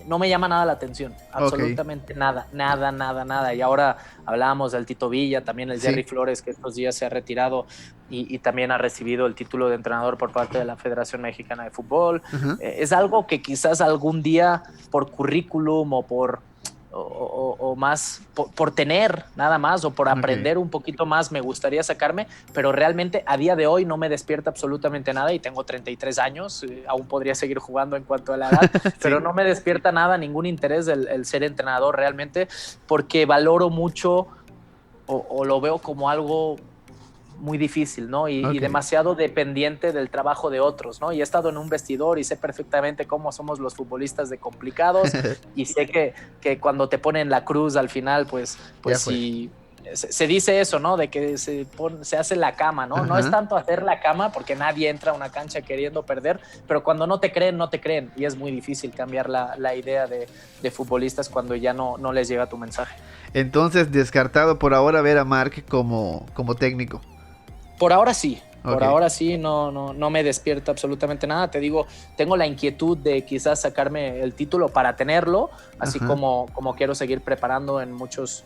No me llama nada la atención, absolutamente nada. Y ahora hablábamos del Tito Villa, también el Jerry Flores, que estos días se ha retirado y también ha recibido el título de entrenador por parte de la Federación Mexicana de Fútbol. Es algo que quizás algún día, por currículum o más por tener nada más, o por aprender un poquito más, me gustaría sacarme, pero realmente a día de hoy no me despierta absolutamente nada, y tengo 33 años, aún podría seguir jugando en cuanto a la edad, pero no me despierta nada, ningún interés el ser entrenador realmente, porque valoro mucho o lo veo como algo muy difícil, ¿no? Y demasiado dependiente del trabajo de otros, ¿no? Y he estado en un vestidor y sé perfectamente cómo somos los futbolistas de complicados, y sé que cuando te ponen la cruz al final, pues sí, se dice eso, ¿no? De que se hace la cama, ¿no? No es tanto hacer la cama, porque nadie entra a una cancha queriendo perder, pero cuando no te creen, y es muy difícil cambiar la idea de futbolistas cuando ya no les llega tu mensaje. Entonces, descartado por ahora ver a Marc como técnico. Por ahora sí. Por ahora sí, no me despierta absolutamente nada. Te digo, tengo la inquietud de quizás sacarme el título para tenerlo, así como quiero seguir preparándome en muchos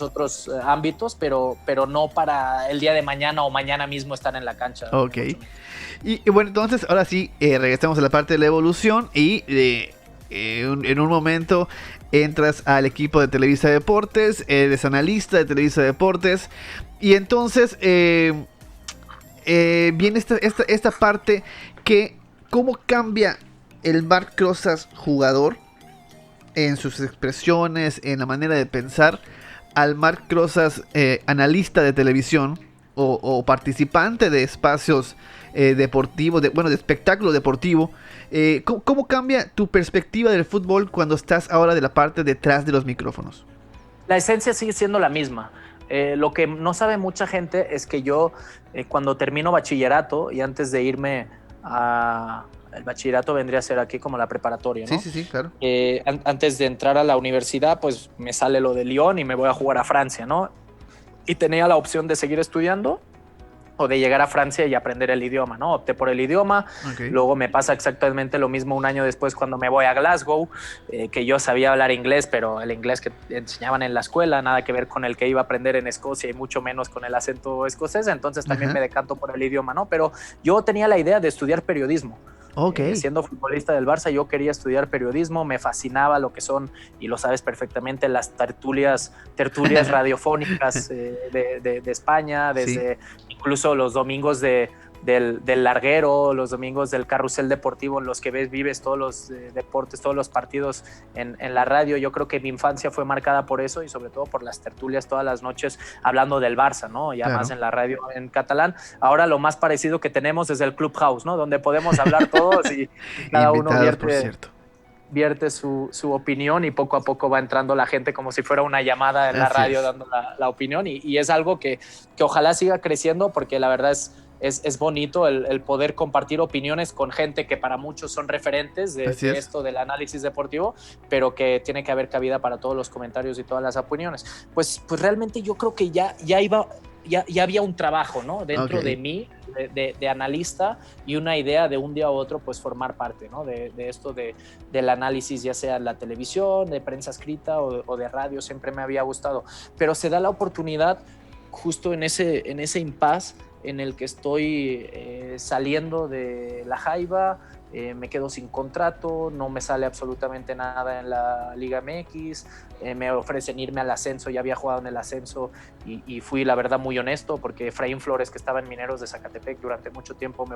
otros ámbitos, pero no para el día de mañana o mañana mismo estar en la cancha. Y bueno, entonces ahora sí, regresamos a la parte de la evolución y en un momento entras al equipo de Televisa Deportes, eres analista de Televisa Deportes. Y entonces, viene esta parte que cómo cambia el Marc Rosas jugador en sus expresiones, en la manera de pensar, al Marc Rosas analista de televisión o participante de espacios deportivos, de espectáculo deportivo. ¿Cómo cambia tu perspectiva del fútbol cuando estás ahora de la parte detrás de los micrófonos? La esencia sigue siendo la misma. Lo que no sabe mucha gente es que yo, cuando termino bachillerato y antes de irme el bachillerato vendría a ser aquí como la preparatoria, ¿no? Sí, claro. Antes de entrar a la universidad, pues me sale lo de Lyon y me voy a jugar a Francia, ¿no? Y tenía la opción de seguir estudiando o de llegar a Francia y aprender el idioma, ¿no? Opté por el idioma, luego me pasa exactamente lo mismo un año después cuando me voy a Glasgow, que yo sabía hablar inglés, pero el inglés que enseñaban en la escuela, nada que ver con el que iba a aprender en Escocia y mucho menos con el acento escocés, entonces también me decanto por el idioma, ¿no? Pero yo tenía la idea de estudiar periodismo. Siendo futbolista del Barça, yo quería estudiar periodismo, me fascinaba lo que son, y lo sabes perfectamente, las tertulias radiofónicas de España, desde incluso los domingos del larguero, los domingos del carrusel deportivo en los que vives todos los deportes, todos los partidos en la radio. Yo creo que mi infancia fue marcada por eso y sobre todo por las tertulias todas las noches hablando del Barça, ¿no? Ya más en la radio en catalán. Ahora lo más parecido que tenemos es el Clubhouse, ¿no? Donde podemos hablar todos y cada uno vierte su opinión y poco a poco va entrando la gente como si fuera una llamada en la radio dando la opinión y es algo que ojalá siga creciendo porque la verdad es bonito el poder compartir opiniones con gente que para muchos son referentes de esto del análisis deportivo, pero que tiene que haber cabida para todos los comentarios y todas las opiniones. Pues realmente yo creo que ya había un trabajo, ¿no? Dentro de mí, de analista, y una idea de un día a otro, pues formar parte, ¿no? De esto del análisis, ya sea en la televisión, de prensa escrita o de radio, siempre me había gustado. Pero se da la oportunidad justo en ese impasse en el que estoy saliendo de la Jaiba, me quedo sin contrato, no me sale absolutamente nada en la Liga MX, me ofrecen irme al ascenso, ya había jugado en el ascenso y fui la verdad muy honesto porque Efraín Flores, que estaba en Mineros de Zacatepec durante mucho tiempo, me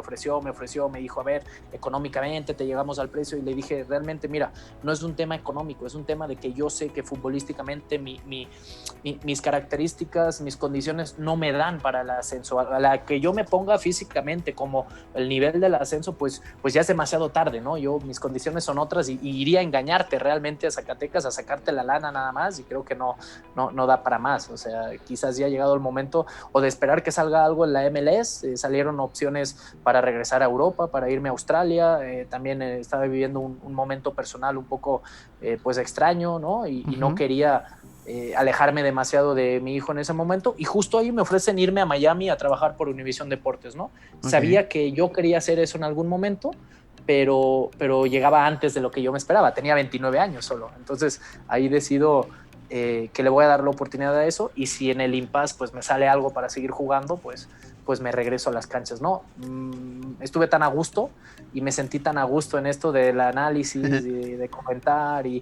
dijo, a ver, económicamente te llegamos al precio, y le dije, realmente mira, no es un tema económico, es un tema de que yo sé que futbolísticamente mis características, mis condiciones no me dan para el ascenso, a la que yo me ponga físicamente como el nivel del ascenso, pues ya es demasiado tarde, ¿no? Mis condiciones son otras y iría a engañarte realmente a Zacatecas, a sacarte la lana nada más, y creo que no da para más. O sea, quizás ya ha llegado el momento o de esperar que salga algo en la MLS. Salieron opciones para regresar a Europa, para irme a Australia. También estaba viviendo un momento personal un poco pues extraño, ¿no? Y no quería alejarme demasiado de mi hijo en ese momento, y justo ahí me ofrecen irme a Miami a trabajar por Univision Deportes, ¿no? Sabía que yo quería hacer eso en algún momento, pero llegaba antes de lo que yo me esperaba, tenía 29 años solo, entonces ahí decido que le voy a dar la oportunidad a eso, y si en el impasse pues me sale algo para seguir jugando, pues me regreso a las canchas, ¿no? Estuve tan a gusto y me sentí tan a gusto en esto del análisis, de comentar, y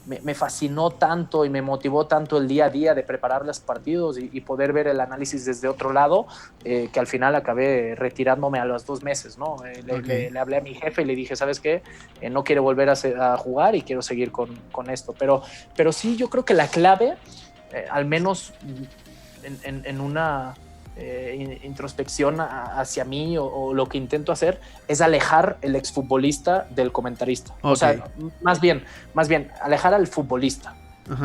me fascinó tanto y me motivó tanto el día a día de preparar los partidos y poder ver el análisis desde otro lado, que al final acabé retirándome a los 2 meses, ¿no? Le hablé a mi jefe y le dije, ¿sabes qué? No quiero volver a jugar y quiero seguir con esto. Pero sí, yo creo que la clave, al menos en una introspección hacia mí o lo que intento hacer, es alejar el exfutbolista del comentarista. O sea, más bien alejar al futbolista.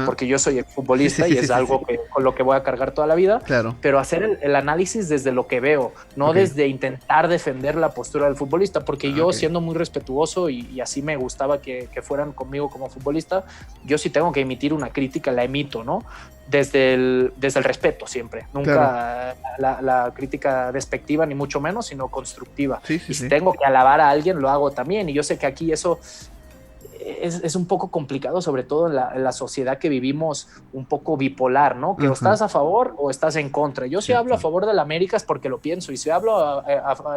Porque yo soy exfutbolista y es algo que, con lo que voy a cargar toda la vida, pero hacer el análisis desde lo que veo, no desde intentar defender la postura del futbolista, porque yo, siendo muy respetuoso y así me gustaba que fueran conmigo como futbolista, yo sí tengo que emitir una crítica, la emito, ¿no? Desde el respeto siempre, nunca la crítica despectiva ni mucho menos, sino constructiva. Y si tengo que alabar a alguien, lo hago también, y yo sé que aquí eso es un poco complicado, sobre todo en la sociedad que vivimos un poco bipolar, ¿no? Que o estás a favor o estás en contra. Yo si hablo a favor del América es porque lo pienso, y si hablo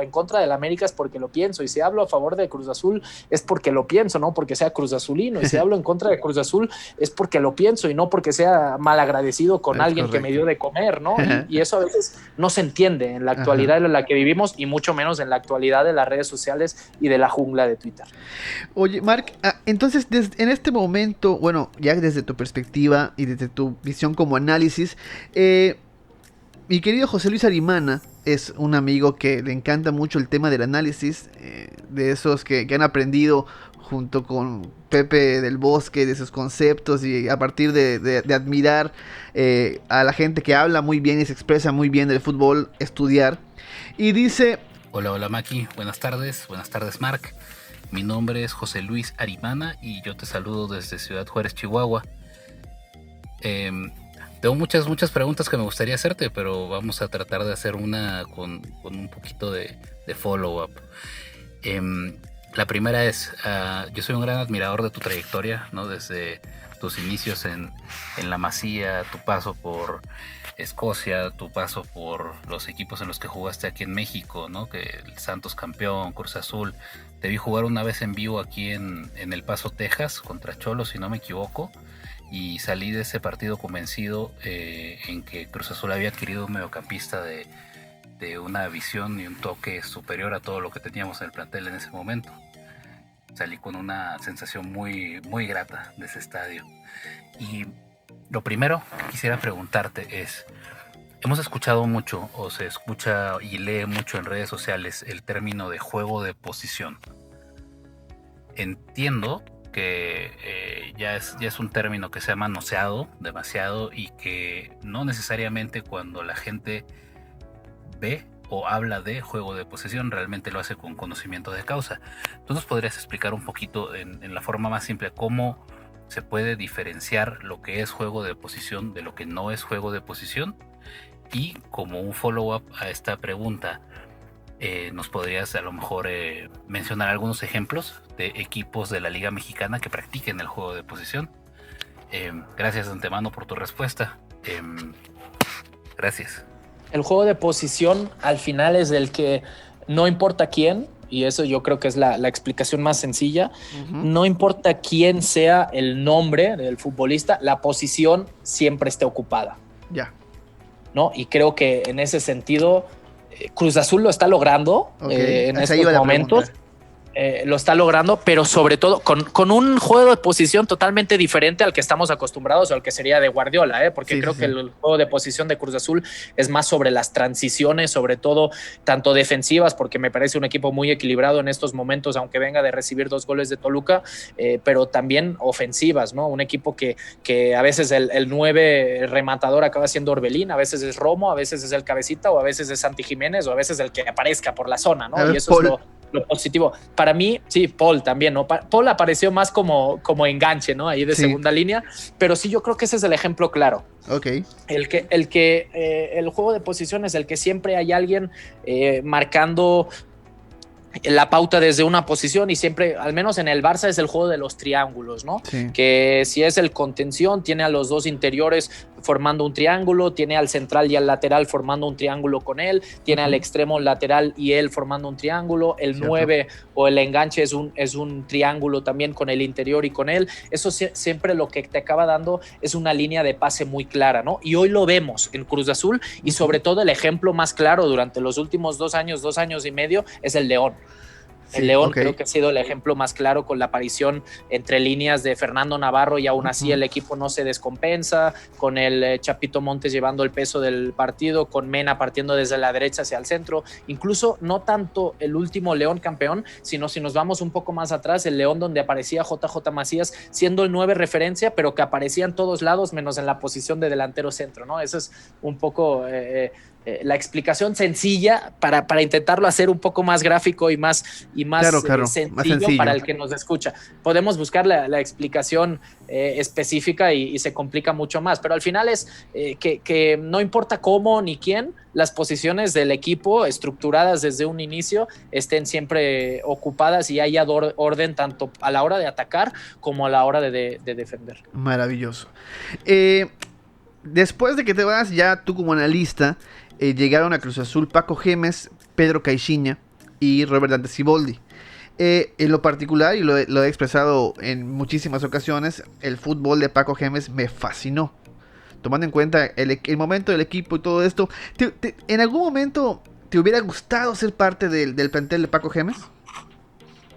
en contra del América es porque lo pienso, y si hablo a favor de Cruz Azul es porque lo pienso, no porque sea Cruz Azulino, y si hablo en contra de Cruz Azul es porque lo pienso y no porque sea malagradecido con alguien que me dio de comer, ¿no? Y eso a veces no se entiende en la actualidad en la que vivimos, y mucho menos en la actualidad de las redes sociales y de la jungla de Twitter. Oye, Marc, entonces en este momento, bueno, ya desde tu perspectiva y desde tu visión como análisis, mi querido José Luis Arimana es un amigo que le encanta mucho el tema del análisis, de esos que han aprendido junto con Pepe del Bosque, de sus conceptos, y a partir de admirar a la gente que habla muy bien y se expresa muy bien del fútbol, estudiar. Y dice... Hola Maki, buenas tardes Marc. Mi nombre es José Luis Arimana y yo te saludo desde Ciudad Juárez, Chihuahua. Tengo muchas preguntas que me gustaría hacerte, pero vamos a tratar de hacer una con un poquito de follow-up. La primera es, yo soy un gran admirador de tu trayectoria, ¿no? Desde tus inicios en la Masía, tu paso por Escocia, tu paso por los equipos en los que jugaste aquí en México, ¿no? Que el Santos campeón, Cruz Azul. Te vi jugar una vez en vivo aquí en El Paso, Texas, contra Cholos, si no me equivoco, y salí de ese partido convencido en que Cruz Azul había adquirido un mediocampista de una visión y un toque superior a todo lo que teníamos en el plantel en ese momento. Salí con una sensación muy, muy grata de ese estadio. Y lo primero que quisiera preguntarte es, hemos escuchado mucho, o se escucha y lee mucho en redes sociales, el término de juego de posición. Entiendo que ya es un término que se ha manoseado demasiado y que no necesariamente cuando la gente ve o habla de juego de posesión realmente lo hace con conocimiento de causa. ¿Tú nos podrías explicar un poquito en la forma más simple cómo se puede diferenciar lo que es juego de posición de lo que no es juego de posición? Y como un follow-up a esta pregunta, ¿nos podrías a lo mejor mencionar algunos ejemplos de equipos de la Liga Mexicana que practiquen el juego de posición? Gracias de antemano por tu respuesta. Gracias. El juego de posición al final es el que no importa quién, y eso yo creo que es la explicación más sencilla, no importa quién sea el nombre del futbolista, la posición siempre esté ocupada. Ya. ¿No? Y creo que en ese sentido Cruz Azul lo está logrando en estos momentos. Lo está logrando, pero sobre todo con un juego de posición totalmente diferente al que estamos acostumbrados o al que sería de Guardiola, porque creo que el juego de posición de Cruz Azul es más sobre las transiciones, sobre todo tanto defensivas, porque me parece un equipo muy equilibrado en estos momentos, aunque venga de recibir 2 goles de Toluca, pero también ofensivas, ¿no? Un equipo que a veces el 9 rematador acaba siendo Orbelín, a veces es Romo, a veces es el Cabecita, o a veces es Santi Jiménez, o a veces el que aparezca por la zona, ¿no? Y eso es lo positivo. Para mí, sí, Paul también, ¿no? Paul apareció más como enganche, ¿no? Ahí de segunda línea, pero sí, yo creo que ese es el ejemplo claro. Ok. El juego de posición es el que siempre hay alguien marcando la pauta desde una posición, y siempre, al menos en el Barça, es el juego de los triángulos, ¿no? Sí. Que si es el contención, tiene a los 2 interiores formando un triángulo, tiene al central y al lateral formando un triángulo con él, tiene al extremo lateral y él formando un triángulo, el 9 o el enganche es un triángulo también con el interior y con él. Eso siempre lo que te acaba dando es una línea de pase muy clara, ¿no? Y hoy lo vemos en Cruz Azul, y sobre todo el ejemplo más claro durante los últimos 2 años y medio es el León. El León creo que ha sido el ejemplo más claro, con la aparición entre líneas de Fernando Navarro, y aún así el equipo no se descompensa, con el Chapito Montes llevando el peso del partido, con Mena partiendo desde la derecha hacia el centro. Incluso no tanto el último León campeón, sino si nos vamos un poco más atrás, el León donde aparecía JJ Macías siendo el 9 referencia, pero que aparecía en todos lados menos en la posición de delantero centro, ¿no? Eso es un poco la explicación sencilla para intentarlo hacer un poco más gráfico y más Claro, sencillo, más sencillo para el que nos escucha. Podemos buscar la explicación específica y se complica mucho más, pero al final es que no importa cómo ni quién, las posiciones del equipo estructuradas desde un inicio estén siempre ocupadas y haya orden tanto a la hora de atacar como a la hora de defender. Maravilloso. Después de que te vas ya tú como analista, llegaron a Cruz Azul Paco Gémez, Pedro Caixinha y Robert Dante Siboldi. En lo particular, y lo he expresado en muchísimas ocasiones, el fútbol de Paco Gémez me fascinó. Tomando en cuenta el momento del equipo y todo esto, ¿en algún momento te hubiera gustado ser parte del plantel de Paco Gémez?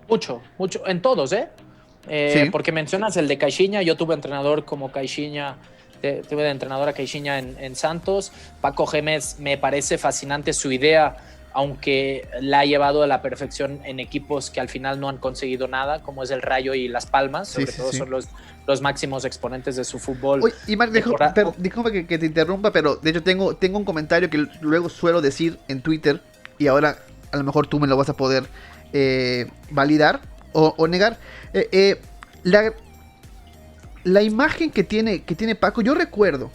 Mucho, en todos, Sí. Porque mencionas el de Caixinha, yo tuve entrenador como Caixinha, tuve de entrenador a Caixinha en Santos. Paco Gémez me parece fascinante su idea, aunque la ha llevado a la perfección en equipos que al final no han conseguido nada, como es el Rayo y Las Palmas, sobre todo son los máximos exponentes de su fútbol. Oye, y Marc, disculpa que te interrumpa, pero de hecho tengo un comentario que luego suelo decir en Twitter, y ahora a lo mejor tú me lo vas a poder validar o negar. La imagen que tiene Paco, yo recuerdo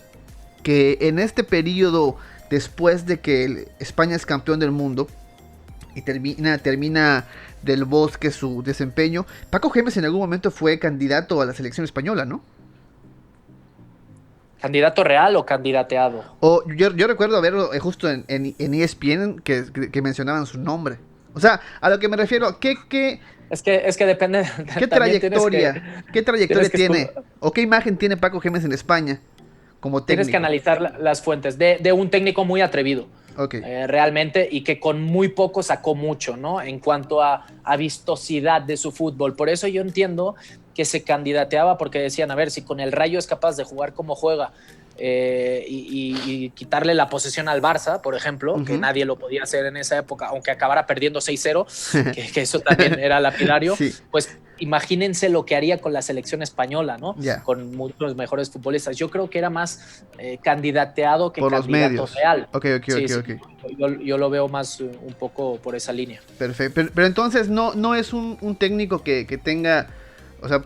que en este periodo, después de que España es campeón del mundo y termina del Bosque su desempeño, Paco Gémez en algún momento fue candidato a la selección española, ¿no? ¿Candidato real o candidateado? Yo recuerdo verlo justo en ESPN que mencionaban su nombre. O sea, a lo que me refiero, Es que depende. ¿Qué trayectoria tiene? ¿O qué imagen tiene Paco Gémez en España como técnico? Tienes que analizar las fuentes de un técnico muy atrevido. Okay. Realmente, y que con muy poco sacó mucho, ¿no? En cuanto a vistosidad de su fútbol. Por eso yo entiendo que se candidateaba, porque decían, a ver, si con el Rayo es capaz de jugar como juega y quitarle la posesión al Barça, por ejemplo, que nadie lo podía hacer en esa época, aunque acabara perdiendo 6-0, que eso también era lapidario, pues imagínense lo que haría con la selección española, ¿no? Con muchos mejores futbolistas. Yo creo que era más candidateado que por candidato los medios. real. Ok. Yo lo veo más un poco por esa línea. Perfecto. Pero entonces no es un técnico que tenga, o sea,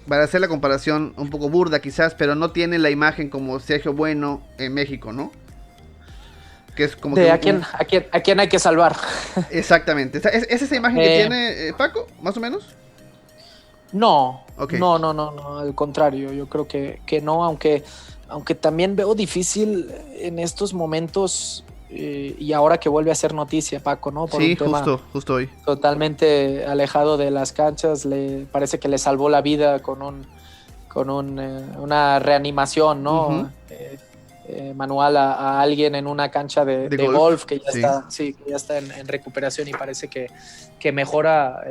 para hacer la comparación un poco burda quizás, pero no tiene la imagen como Sergio Bueno en México, ¿no? Que es como ¿A quién hay que salvar? Exactamente. ¿Es esa imagen que tiene Paco, más o menos? No, al contrario, yo creo que no, aunque también veo difícil en estos momentos, y ahora que vuelve a ser noticia Paco, ¿no? Por un tema justo hoy. Totalmente alejado de las canchas, parece que le salvó la vida con una reanimación, ¿no? Manual a alguien en una cancha de golf que ya está en recuperación y parece que mejora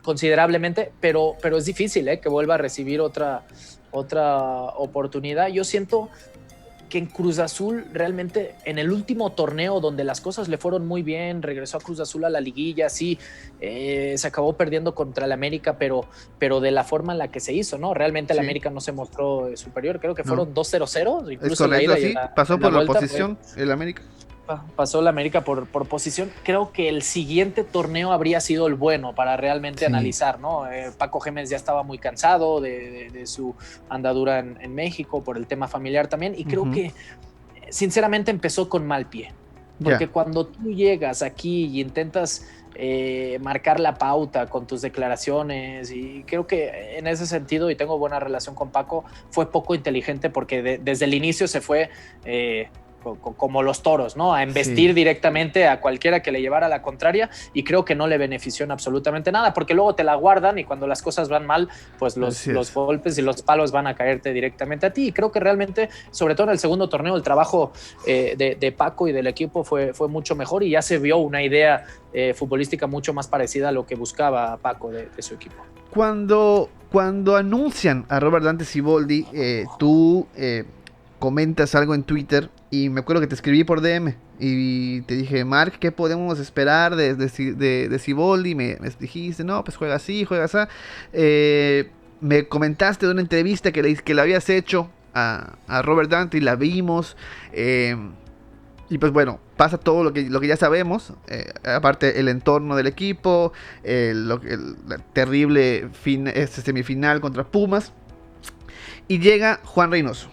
considerablemente, pero es difícil que vuelva a recibir otra oportunidad. Yo siento que en Cruz Azul realmente en el último torneo donde las cosas le fueron muy bien, regresó a Cruz Azul a la liguilla, se acabó perdiendo contra el América, pero de la forma en la que se hizo, ¿no? Realmente el América no se mostró superior, creo que fueron 2-0-0, incluso es correcto, la ida pasó por la vuelta, posición el América. Pasó la América por posición. Creo que el siguiente torneo habría sido el bueno para realmente analizar, ¿no? Paco Gémez ya estaba muy cansado de su andadura en México por el tema familiar también, y creo que sinceramente empezó con mal pie, porque cuando tú llegas aquí y intentas marcar la pauta con tus declaraciones, y creo que en ese sentido, y tengo buena relación con Paco, fue poco inteligente porque desde el inicio se fue como los toros, ¿no? A embestir directamente a cualquiera que le llevara la contraria, y creo que no le benefició en absolutamente nada, porque luego te la guardan y cuando las cosas van mal, pues los golpes y los palos van a caerte directamente a ti, y creo que realmente, sobre todo en el segundo torneo, el trabajo de Paco y del equipo fue mucho mejor, y ya se vio una idea futbolística mucho más parecida a lo que buscaba Paco de su equipo. Cuando anuncian a Robert Dante Siboldi, tú comentas algo en Twitter, y me acuerdo que te escribí por DM y te dije, Marc, ¿qué podemos esperar de Siboldi? Me dijiste, no, pues juega así, juega así. Me comentaste de una entrevista que le habías hecho a Robert Dante, y la vimos. Y pues bueno, pasa todo lo que ya sabemos, aparte el entorno del equipo, la terrible semifinal contra Pumas, y llega Juan Reynoso.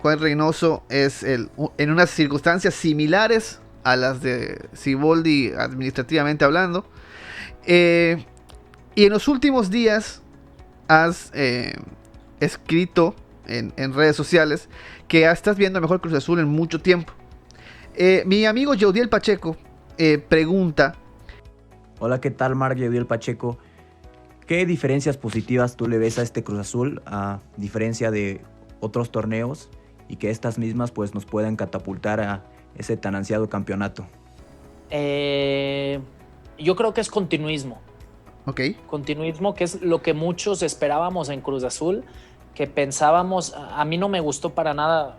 Juan Reynoso es en unas circunstancias similares a las de Siboldi administrativamente hablando, y en los últimos días has escrito en redes sociales que estás viendo el mejor Cruz Azul en mucho tiempo. Mi amigo Yaudiel Pacheco pregunta: hola, ¿qué tal, Marc? Yaudiel Pacheco. ¿Qué diferencias positivas tú le ves a este Cruz Azul a diferencia de otros torneos y que estas mismas pues nos puedan catapultar a ese tan ansiado campeonato? Yo creo que es continuismo. Ok. Continuismo, que es lo que muchos esperábamos en Cruz Azul, que pensábamos. A mí no me gustó para nada,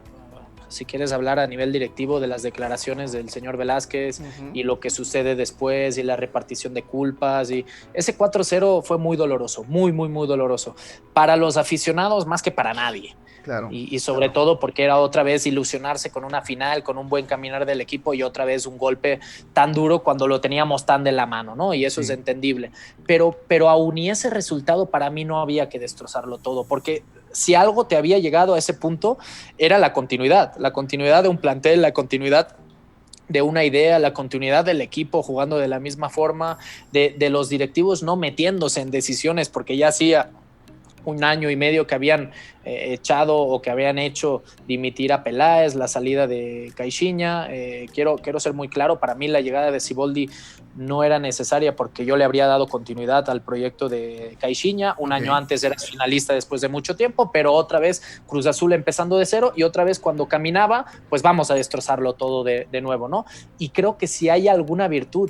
si quieres hablar a nivel directivo, de las declaraciones del señor Velázquez y lo que sucede después y la repartición de culpas. Y ese 4-0 fue muy doloroso, muy, muy, muy doloroso. Para los aficionados más que para nadie. Claro. Y sobre todo porque era otra vez ilusionarse con una final, con un buen caminar del equipo y otra vez un golpe tan duro cuando lo teníamos tan de la mano, ¿no? Y eso es entendible. Pero aún y ese resultado, para mí no había que destrozarlo todo, porque si algo te había llegado a ese punto era la continuidad de un plantel, la continuidad de una idea, la continuidad del equipo jugando de la misma forma, de los directivos no metiéndose en decisiones, porque ya hacía 1 año y medio que habían echado o que habían hecho dimitir a Peláez, la salida de Caixinha. Quiero ser muy claro, para mí la llegada de Siboldi no era necesaria porque yo le habría dado continuidad al proyecto de Caixinha. Un año antes eras finalista después de mucho tiempo, pero otra vez Cruz Azul empezando de cero y otra vez cuando caminaba, pues vamos a destrozarlo todo de nuevo, ¿no? Y creo que si hay alguna virtud,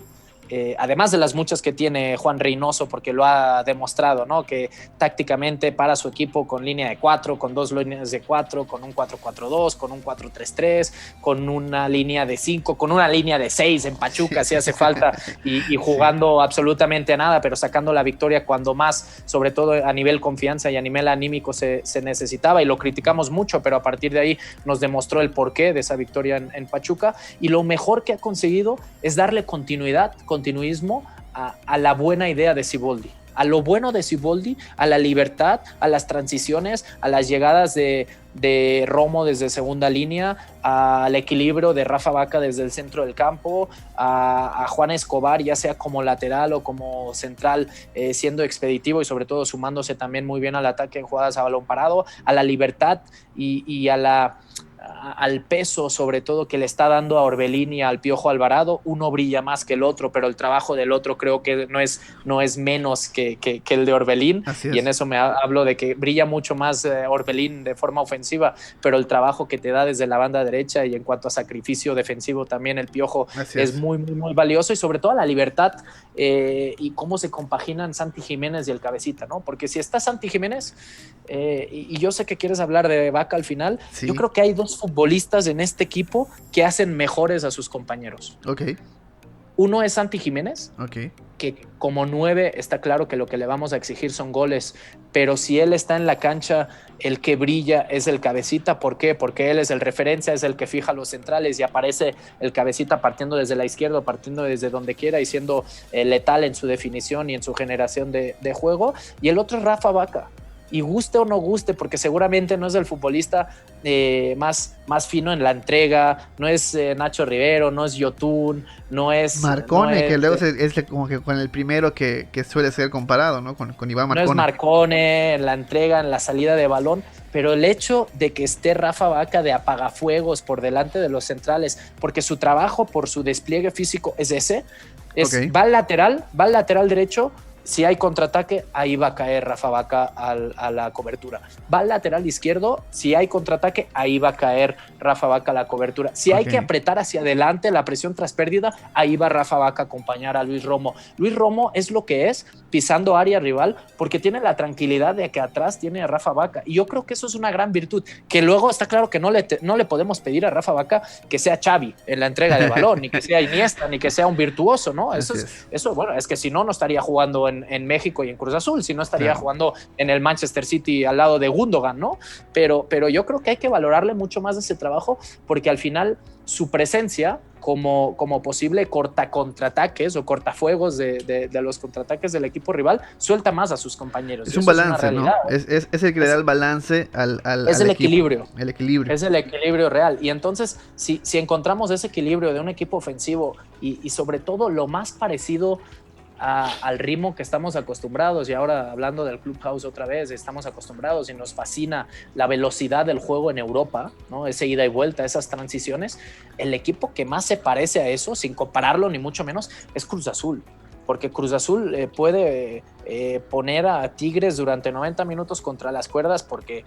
además de las muchas que tiene Juan Reynoso, porque lo ha demostrado, ¿no? Que tácticamente para su equipo con línea de 4, con 2 líneas de 4, con un 4-4-2, con un 4-3-3, con una línea de 5, con una línea de 6 en Pachuca si hace falta, y jugando absolutamente a nada, pero sacando la victoria cuando más, sobre todo a nivel confianza y a nivel anímico se necesitaba, y lo criticamos mucho, pero a partir de ahí nos demostró el porqué de esa victoria en Pachuca, y lo mejor que ha conseguido es darle continuismo a la buena idea de Siboldi, a lo bueno de Siboldi, a la libertad, a las transiciones, a las llegadas de Romo desde segunda línea, al equilibrio de Rafa Vaca desde el centro del campo, a Juan Escobar, ya sea como lateral o como central, siendo expeditivo y sobre todo sumándose también muy bien al ataque en jugadas a balón parado, a la libertad y al peso sobre todo que le está dando a Orbelín y al Piojo Alvarado. Uno brilla más que el otro, pero el trabajo del otro creo que no es menos que el de Orbelín, y en eso hablo de que brilla mucho más Orbelín de forma ofensiva, pero el trabajo que te da desde la banda derecha y en cuanto a sacrificio defensivo también el Piojo es muy, muy, muy valioso, y sobre todo la libertad y cómo se compaginan Santi Jiménez y el Cabecita, ¿no? Porque si está Santi Jiménez, y yo sé que quieres hablar de Vaca al final, yo creo que hay dos futbolistas en este equipo que hacen mejores a sus compañeros. Uno es Santi Jiménez, que como 9 está claro que lo que le vamos a exigir son goles, pero si él está en la cancha, el que brilla es el Cabecita. ¿Por qué? Porque él es el referencia, es el que fija los centrales, y aparece el Cabecita partiendo desde la izquierda, partiendo desde donde quiera y siendo letal en su definición y en su generación de juego. Y el otro es Rafa Vaca. Y guste o no guste, porque seguramente no es el futbolista más fino en la entrega, no es Nacho Rivero, no es Yotun, no es Marcone, que luego es como que con el primero que suele ser comparado, ¿no? Con Iván Marcone. No es Marcone en la entrega, en la salida de balón, pero el hecho de que esté Rafa Vaca de apagafuegos por delante de los centrales, porque su trabajo por su despliegue físico es ese, va al lateral derecho. Si hay contraataque, ahí va a caer Rafa Vaca a la cobertura. Va al lateral izquierdo, si hay contraataque, ahí va a caer Rafa Vaca a la cobertura. Si hay que apretar hacia adelante la presión tras pérdida, ahí va Rafa Vaca a acompañar a Luis Romo. Luis Romo es lo que es pisando área rival, porque tiene la tranquilidad de que atrás tiene a Rafa Vaca. Y yo creo que eso es una gran virtud, que luego está claro que no le podemos pedir a Rafa Vaca que sea Xavi en la entrega de balón, ni que sea Iniesta, ni que sea un virtuoso, ¿no? Eso, bueno, es que si no estaría jugando en México y en Cruz Azul, si no estaría Claro. jugando en el Manchester City al lado de Gundogan, ¿no? Pero yo creo que hay que valorarle mucho más de ese trabajo, porque al final su presencia como posible contraataques o cortafuegos de los contraataques del equipo rival suelta más a sus compañeros. Es Y un eso una balance, ¿no? realidad. Es el que le da el balance al Es el equipo. equilibrio. El equilibrio. Es el equilibrio real. Y entonces, si encontramos ese equilibrio de un equipo ofensivo y sobre todo lo más parecido al ritmo que estamos acostumbrados, y ahora hablando del Clubhouse otra vez, estamos acostumbrados y nos fascina la velocidad del juego en Europa, ¿no? Ese ida y vuelta, esas transiciones. El equipo que más se parece a eso, sin compararlo ni mucho menos, es Cruz Azul. Porque Cruz Azul puede poner a Tigres durante 90 minutos contra las cuerdas porque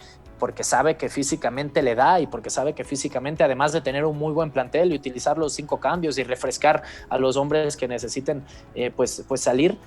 sabe que físicamente le da, y porque sabe que físicamente, además de tener un muy buen plantel y utilizar los 5 cambios y refrescar a los hombres que necesiten pues salir,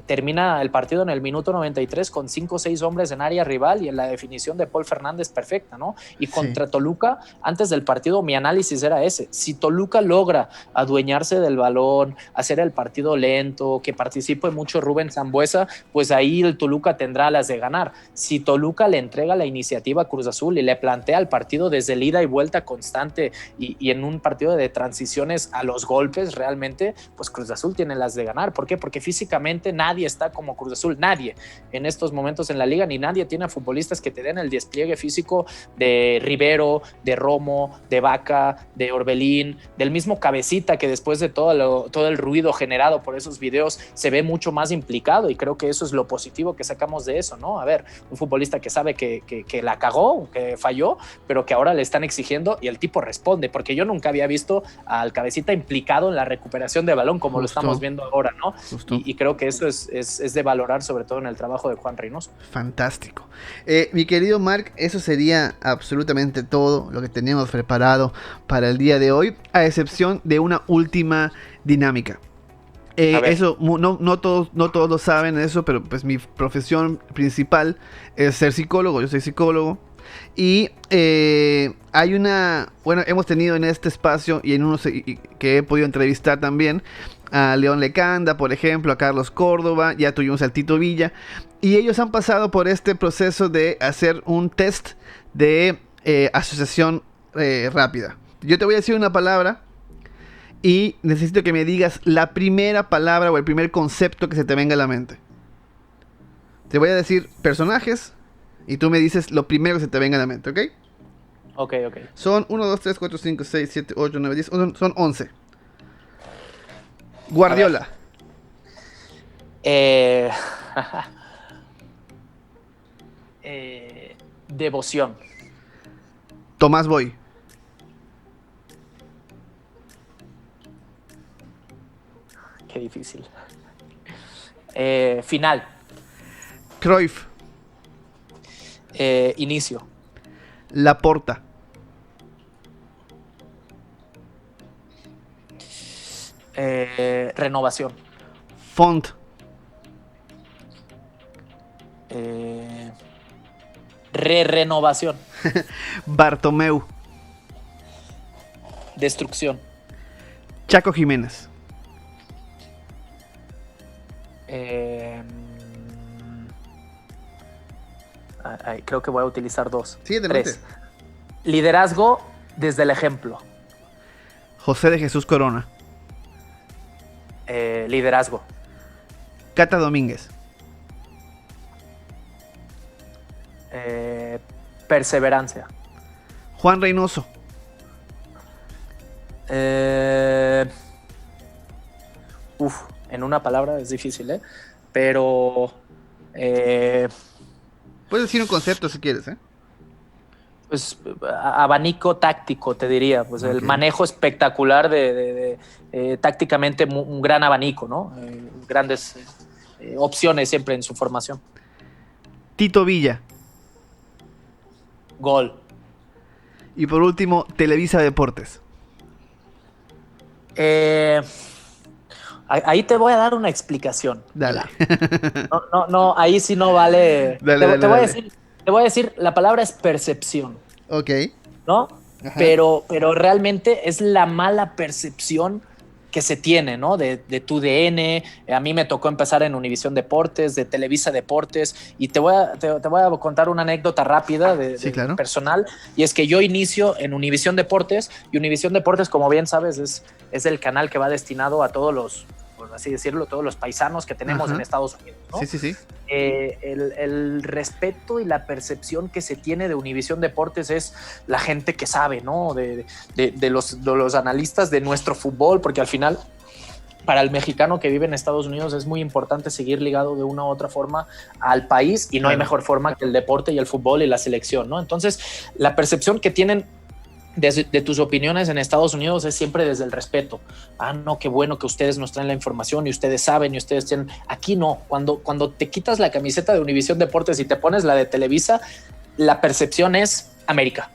termina el partido en el minuto 93 con 5 o 6 hombres en área rival y en la definición de Paul Fernández perfecta, ¿no? Y contra Toluca, antes del partido, mi análisis era ese: si Toluca logra adueñarse del balón, hacer el partido lento, que participe mucho Rubén Sambueza, pues ahí el Toluca tendrá las de ganar. Si Toluca le entrega la iniciativa a Cruz Azul y le plantea el partido desde el ida y vuelta constante y en un partido de transiciones a los golpes realmente, pues Cruz Azul tiene las de ganar. ¿Por qué? Porque físicamente nadie está como Cruz Azul, nadie en estos momentos en la liga, ni nadie tiene futbolistas que te den el despliegue físico de Rivero, de Romo, de Vaca, de Orbelín, del mismo Cabecita, que después de todo el ruido generado por esos videos se ve mucho más implicado, y creo que eso es lo positivo que sacamos de eso, ¿no? A ver, un futbolista que sabe que la cagó, que falló, pero que ahora le están exigiendo y el tipo responde, porque yo nunca había visto al Cabecita implicado en la recuperación de balón como lo estamos viendo ahora, ¿no? Y creo que eso es de valorar, sobre todo en el trabajo de Juan Reynoso. Fantástico. Mi querido Marc, eso sería absolutamente todo lo que teníamos preparado para el día de hoy, a excepción de una última dinámica. Eso no todos lo saben eso, pero pues mi profesión principal es ser psicólogo. Yo soy psicólogo y hemos tenido en este espacio y en unos que he podido entrevistar también a León Lecanda, por ejemplo, a Carlos Córdoba, ya tuvimos al Tito Villa, y ellos han pasado por este proceso de hacer un test de asociación rápida. Yo te voy a decir una palabra y necesito que me digas la primera palabra o el primer concepto que se te venga a la mente. Te voy a decir personajes y tú me dices lo primero que se te venga a la mente, ¿ok? Ok. Son 1, 2, 3, 4, 5, 6, 7, 8, 9, 10, son 11. Guardiola. Devoción. Tomás Boy. Qué difícil. Final. Cruyff. Inicio. Laporta. Renovación. Font. Renovación. Bartomeu. Destrucción. Chaco Jiménez. Creo que voy a utilizar 2. Sí, adelante. 3. Liderazgo desde el ejemplo. José de Jesús Corona. Liderazgo. Cata Domínguez. Perseverancia. Juan Reynoso. En una palabra es difícil, pero Puedes decir un concepto si quieres, pues abanico táctico, te diría, pues el manejo espectacular de tácticamente un gran abanico, ¿no? Grandes opciones siempre en su formación. Tito Villa. Gol. Y por último, Televisa Deportes. Ahí te voy a dar una explicación. Dale. No, ahí sí no vale. Dale. Te voy a decir, la palabra es percepción. Ok. ¿No? Ajá. Pero realmente es la mala percepción que se tiene, ¿no? De TUDN. A mí me tocó empezar en Univisión Deportes, de Televisa Deportes, y te voy a contar una anécdota rápida claro. personal, y es que yo inicio en Univisión Deportes, y Univisión Deportes, como bien sabes, es el canal que va destinado a todos los, por así decirlo, todos los paisanos que tenemos en Estados Unidos, ¿no? Sí. El respeto y la percepción que se tiene de Univisión Deportes es la gente que sabe, ¿no? De los analistas de nuestro fútbol, porque al final, para el mexicano que vive en Estados Unidos es muy importante seguir ligado de una u otra forma al país, y no hay mejor forma que el deporte y el fútbol y la selección, ¿no? Entonces, la percepción que tienen de tus opiniones en Estados Unidos es siempre desde el respeto. No, qué bueno que ustedes nos traen la información y ustedes saben y ustedes tienen. Aquí no, cuando te quitas la camiseta de Univisión Deportes y te pones la de Televisa, la percepción es América.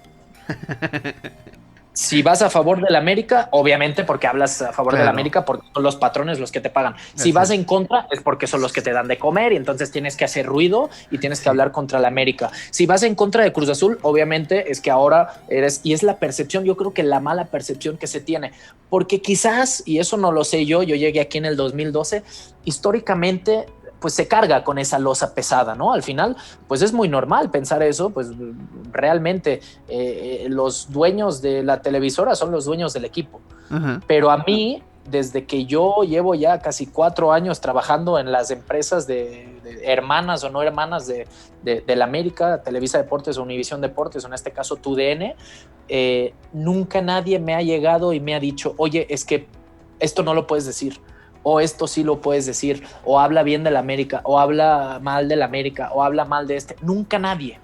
Si vas a favor del América, obviamente porque hablas a favor del América, porque son los patrones los que te pagan. Si vas en contra, es porque son los que te dan de comer, y entonces tienes que hacer ruido y tienes que hablar contra el América. Si vas en contra de Cruz Azul, obviamente es que ahora eres, y es la percepción, yo creo que la mala percepción que se tiene, porque quizás, y eso no lo sé yo llegué aquí en el 2012, históricamente pues se carga con esa losa pesada, ¿no? Al final, pues es muy normal pensar eso, pues realmente los dueños de la televisora son los dueños del equipo. Pero a mí, desde que yo llevo ya casi 4 años trabajando en las empresas de hermanas o no hermanas de la América, Televisa Deportes o Univisión Deportes, o en este caso TUDN, nunca nadie me ha llegado y me ha dicho, oye, es que esto no lo puedes decir, o esto sí lo puedes decir, o habla bien de la América, o habla mal de la América, o habla mal de este. Nunca nadie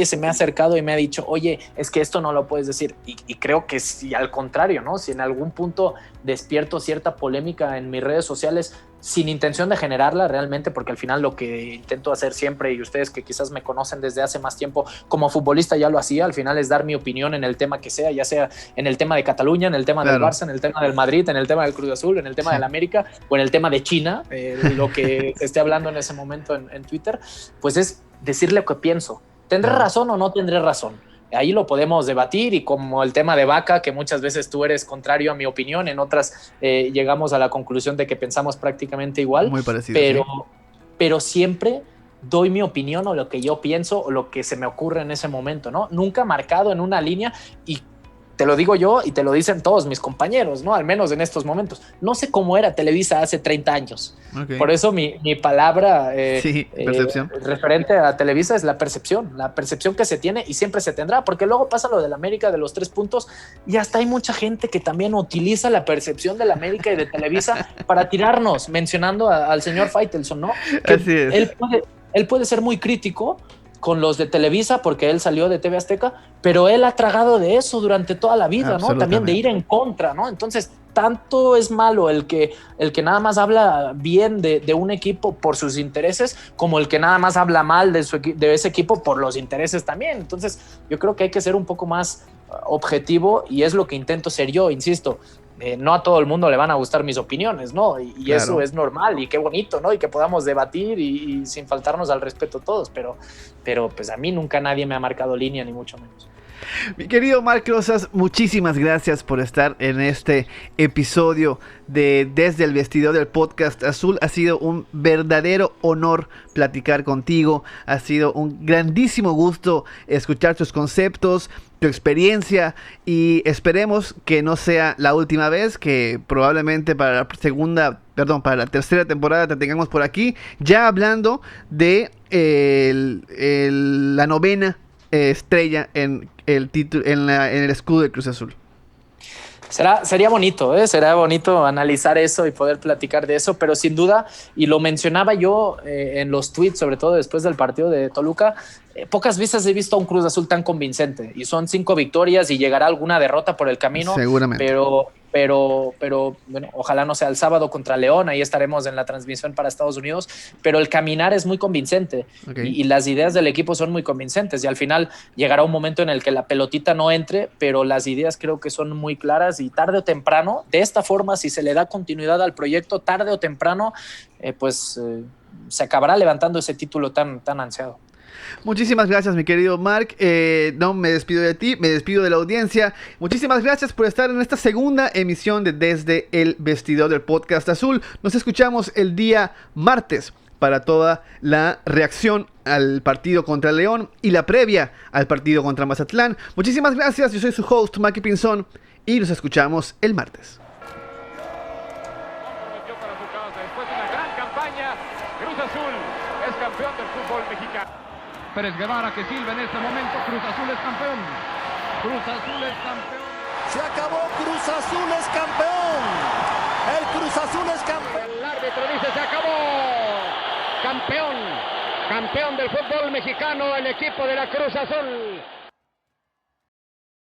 se me ha acercado y me ha dicho, oye, es que esto no lo puedes decir. Y creo que si al contrario, ¿no? Si en algún punto despierto cierta polémica en mis redes sociales, sin intención de generarla realmente, porque al final lo que intento hacer siempre, y ustedes que quizás me conocen desde hace más tiempo, como futbolista ya lo hacía, al final es dar mi opinión en el tema que sea, ya sea en el tema de Cataluña, en el tema del Barça, en el tema del Madrid, en el tema del Cruz Azul, en el tema del América, o en el tema de China, lo que esté hablando en ese momento en Twitter, pues es decirle lo que pienso. ¿Tendré razón o no tendré razón? Ahí lo podemos debatir, y como el tema de Vaca, que muchas veces tú eres contrario a mi opinión, en otras llegamos a la conclusión de que pensamos prácticamente igual. Muy parecido. Pero siempre doy mi opinión o lo que yo pienso o lo que se me ocurre en ese momento, ¿no? Nunca marcado en una línea, y te lo digo yo y te lo dicen todos mis compañeros, ¿no? Al menos en estos momentos. No sé cómo era Televisa hace 30 años. Por eso mi palabra percepción. Referente a Televisa es la percepción que se tiene y siempre se tendrá, porque luego pasa lo del América de los 3 puntos, y hasta hay mucha gente que también utiliza la percepción del América y de Televisa para tirarnos, mencionando al señor Faitelson, ¿no? Que así es. Él puede ser muy crítico con los de Televisa porque él salió de TV Azteca, pero él ha tragado de eso durante toda la vida, ¿no? También de ir en contra, ¿no? Entonces, tanto es malo el que nada más habla bien de un equipo por sus intereses, como el que nada más habla mal de ese equipo por los intereses también. Entonces, yo creo que hay que ser un poco más objetivo, y es lo que intento ser yo, insisto. No a todo el mundo le van a gustar mis opiniones, ¿no? Y eso es normal, y qué bonito, ¿no? Y que podamos debatir y sin faltarnos al respeto todos, pero pues a mí nunca nadie me ha marcado línea, ni mucho menos. Mi querido Marc Rosas, muchísimas gracias por estar en este episodio de Desde el Vestidor del Podcast Azul. Ha sido un verdadero honor platicar contigo. Ha sido un grandísimo gusto escuchar tus conceptos, tu experiencia, y esperemos que no sea la última vez, que probablemente para la tercera temporada te tengamos por aquí, ya hablando de la novena estrella en el título, en el escudo de Cruz Azul. Sería bonito, será bonito analizar eso y poder platicar de eso, pero sin duda, y lo mencionaba yo en los tweets, sobre todo después del partido de Toluca, pocas veces he visto a un Cruz Azul tan convincente, y son 5 victorias y llegará alguna derrota por el camino. Seguramente. Pero bueno, ojalá no sea el sábado contra León, ahí estaremos en la transmisión para Estados Unidos, pero el caminar es muy convincente, y las ideas del equipo son muy convincentes, y al final llegará un momento en el que la pelotita no entre, pero las ideas creo que son muy claras, y tarde o temprano, de esta forma, si se le da continuidad al proyecto, tarde o temprano, se acabará levantando ese título tan ansiado. Muchísimas gracias, mi querido Mark. No me despido de ti, me despido de la audiencia. Muchísimas gracias por estar en esta segunda emisión de Desde el Vestidor del Podcast Azul. Nos escuchamos el día martes para toda la reacción al partido contra León y la previa al partido contra Mazatlán. Muchísimas gracias, yo soy su host, Maki Pinzón, y nos escuchamos el martes. Después de una gran campaña, Cruz Azul es campeón del fútbol mexicano. Pérez Guevara que silba en este momento, Cruz Azul es campeón. Cruz Azul es campeón. Se acabó, Cruz Azul es campeón. El Cruz Azul es campeón. El árbitro dice se acabó. Campeón del fútbol mexicano, el equipo de la Cruz Azul.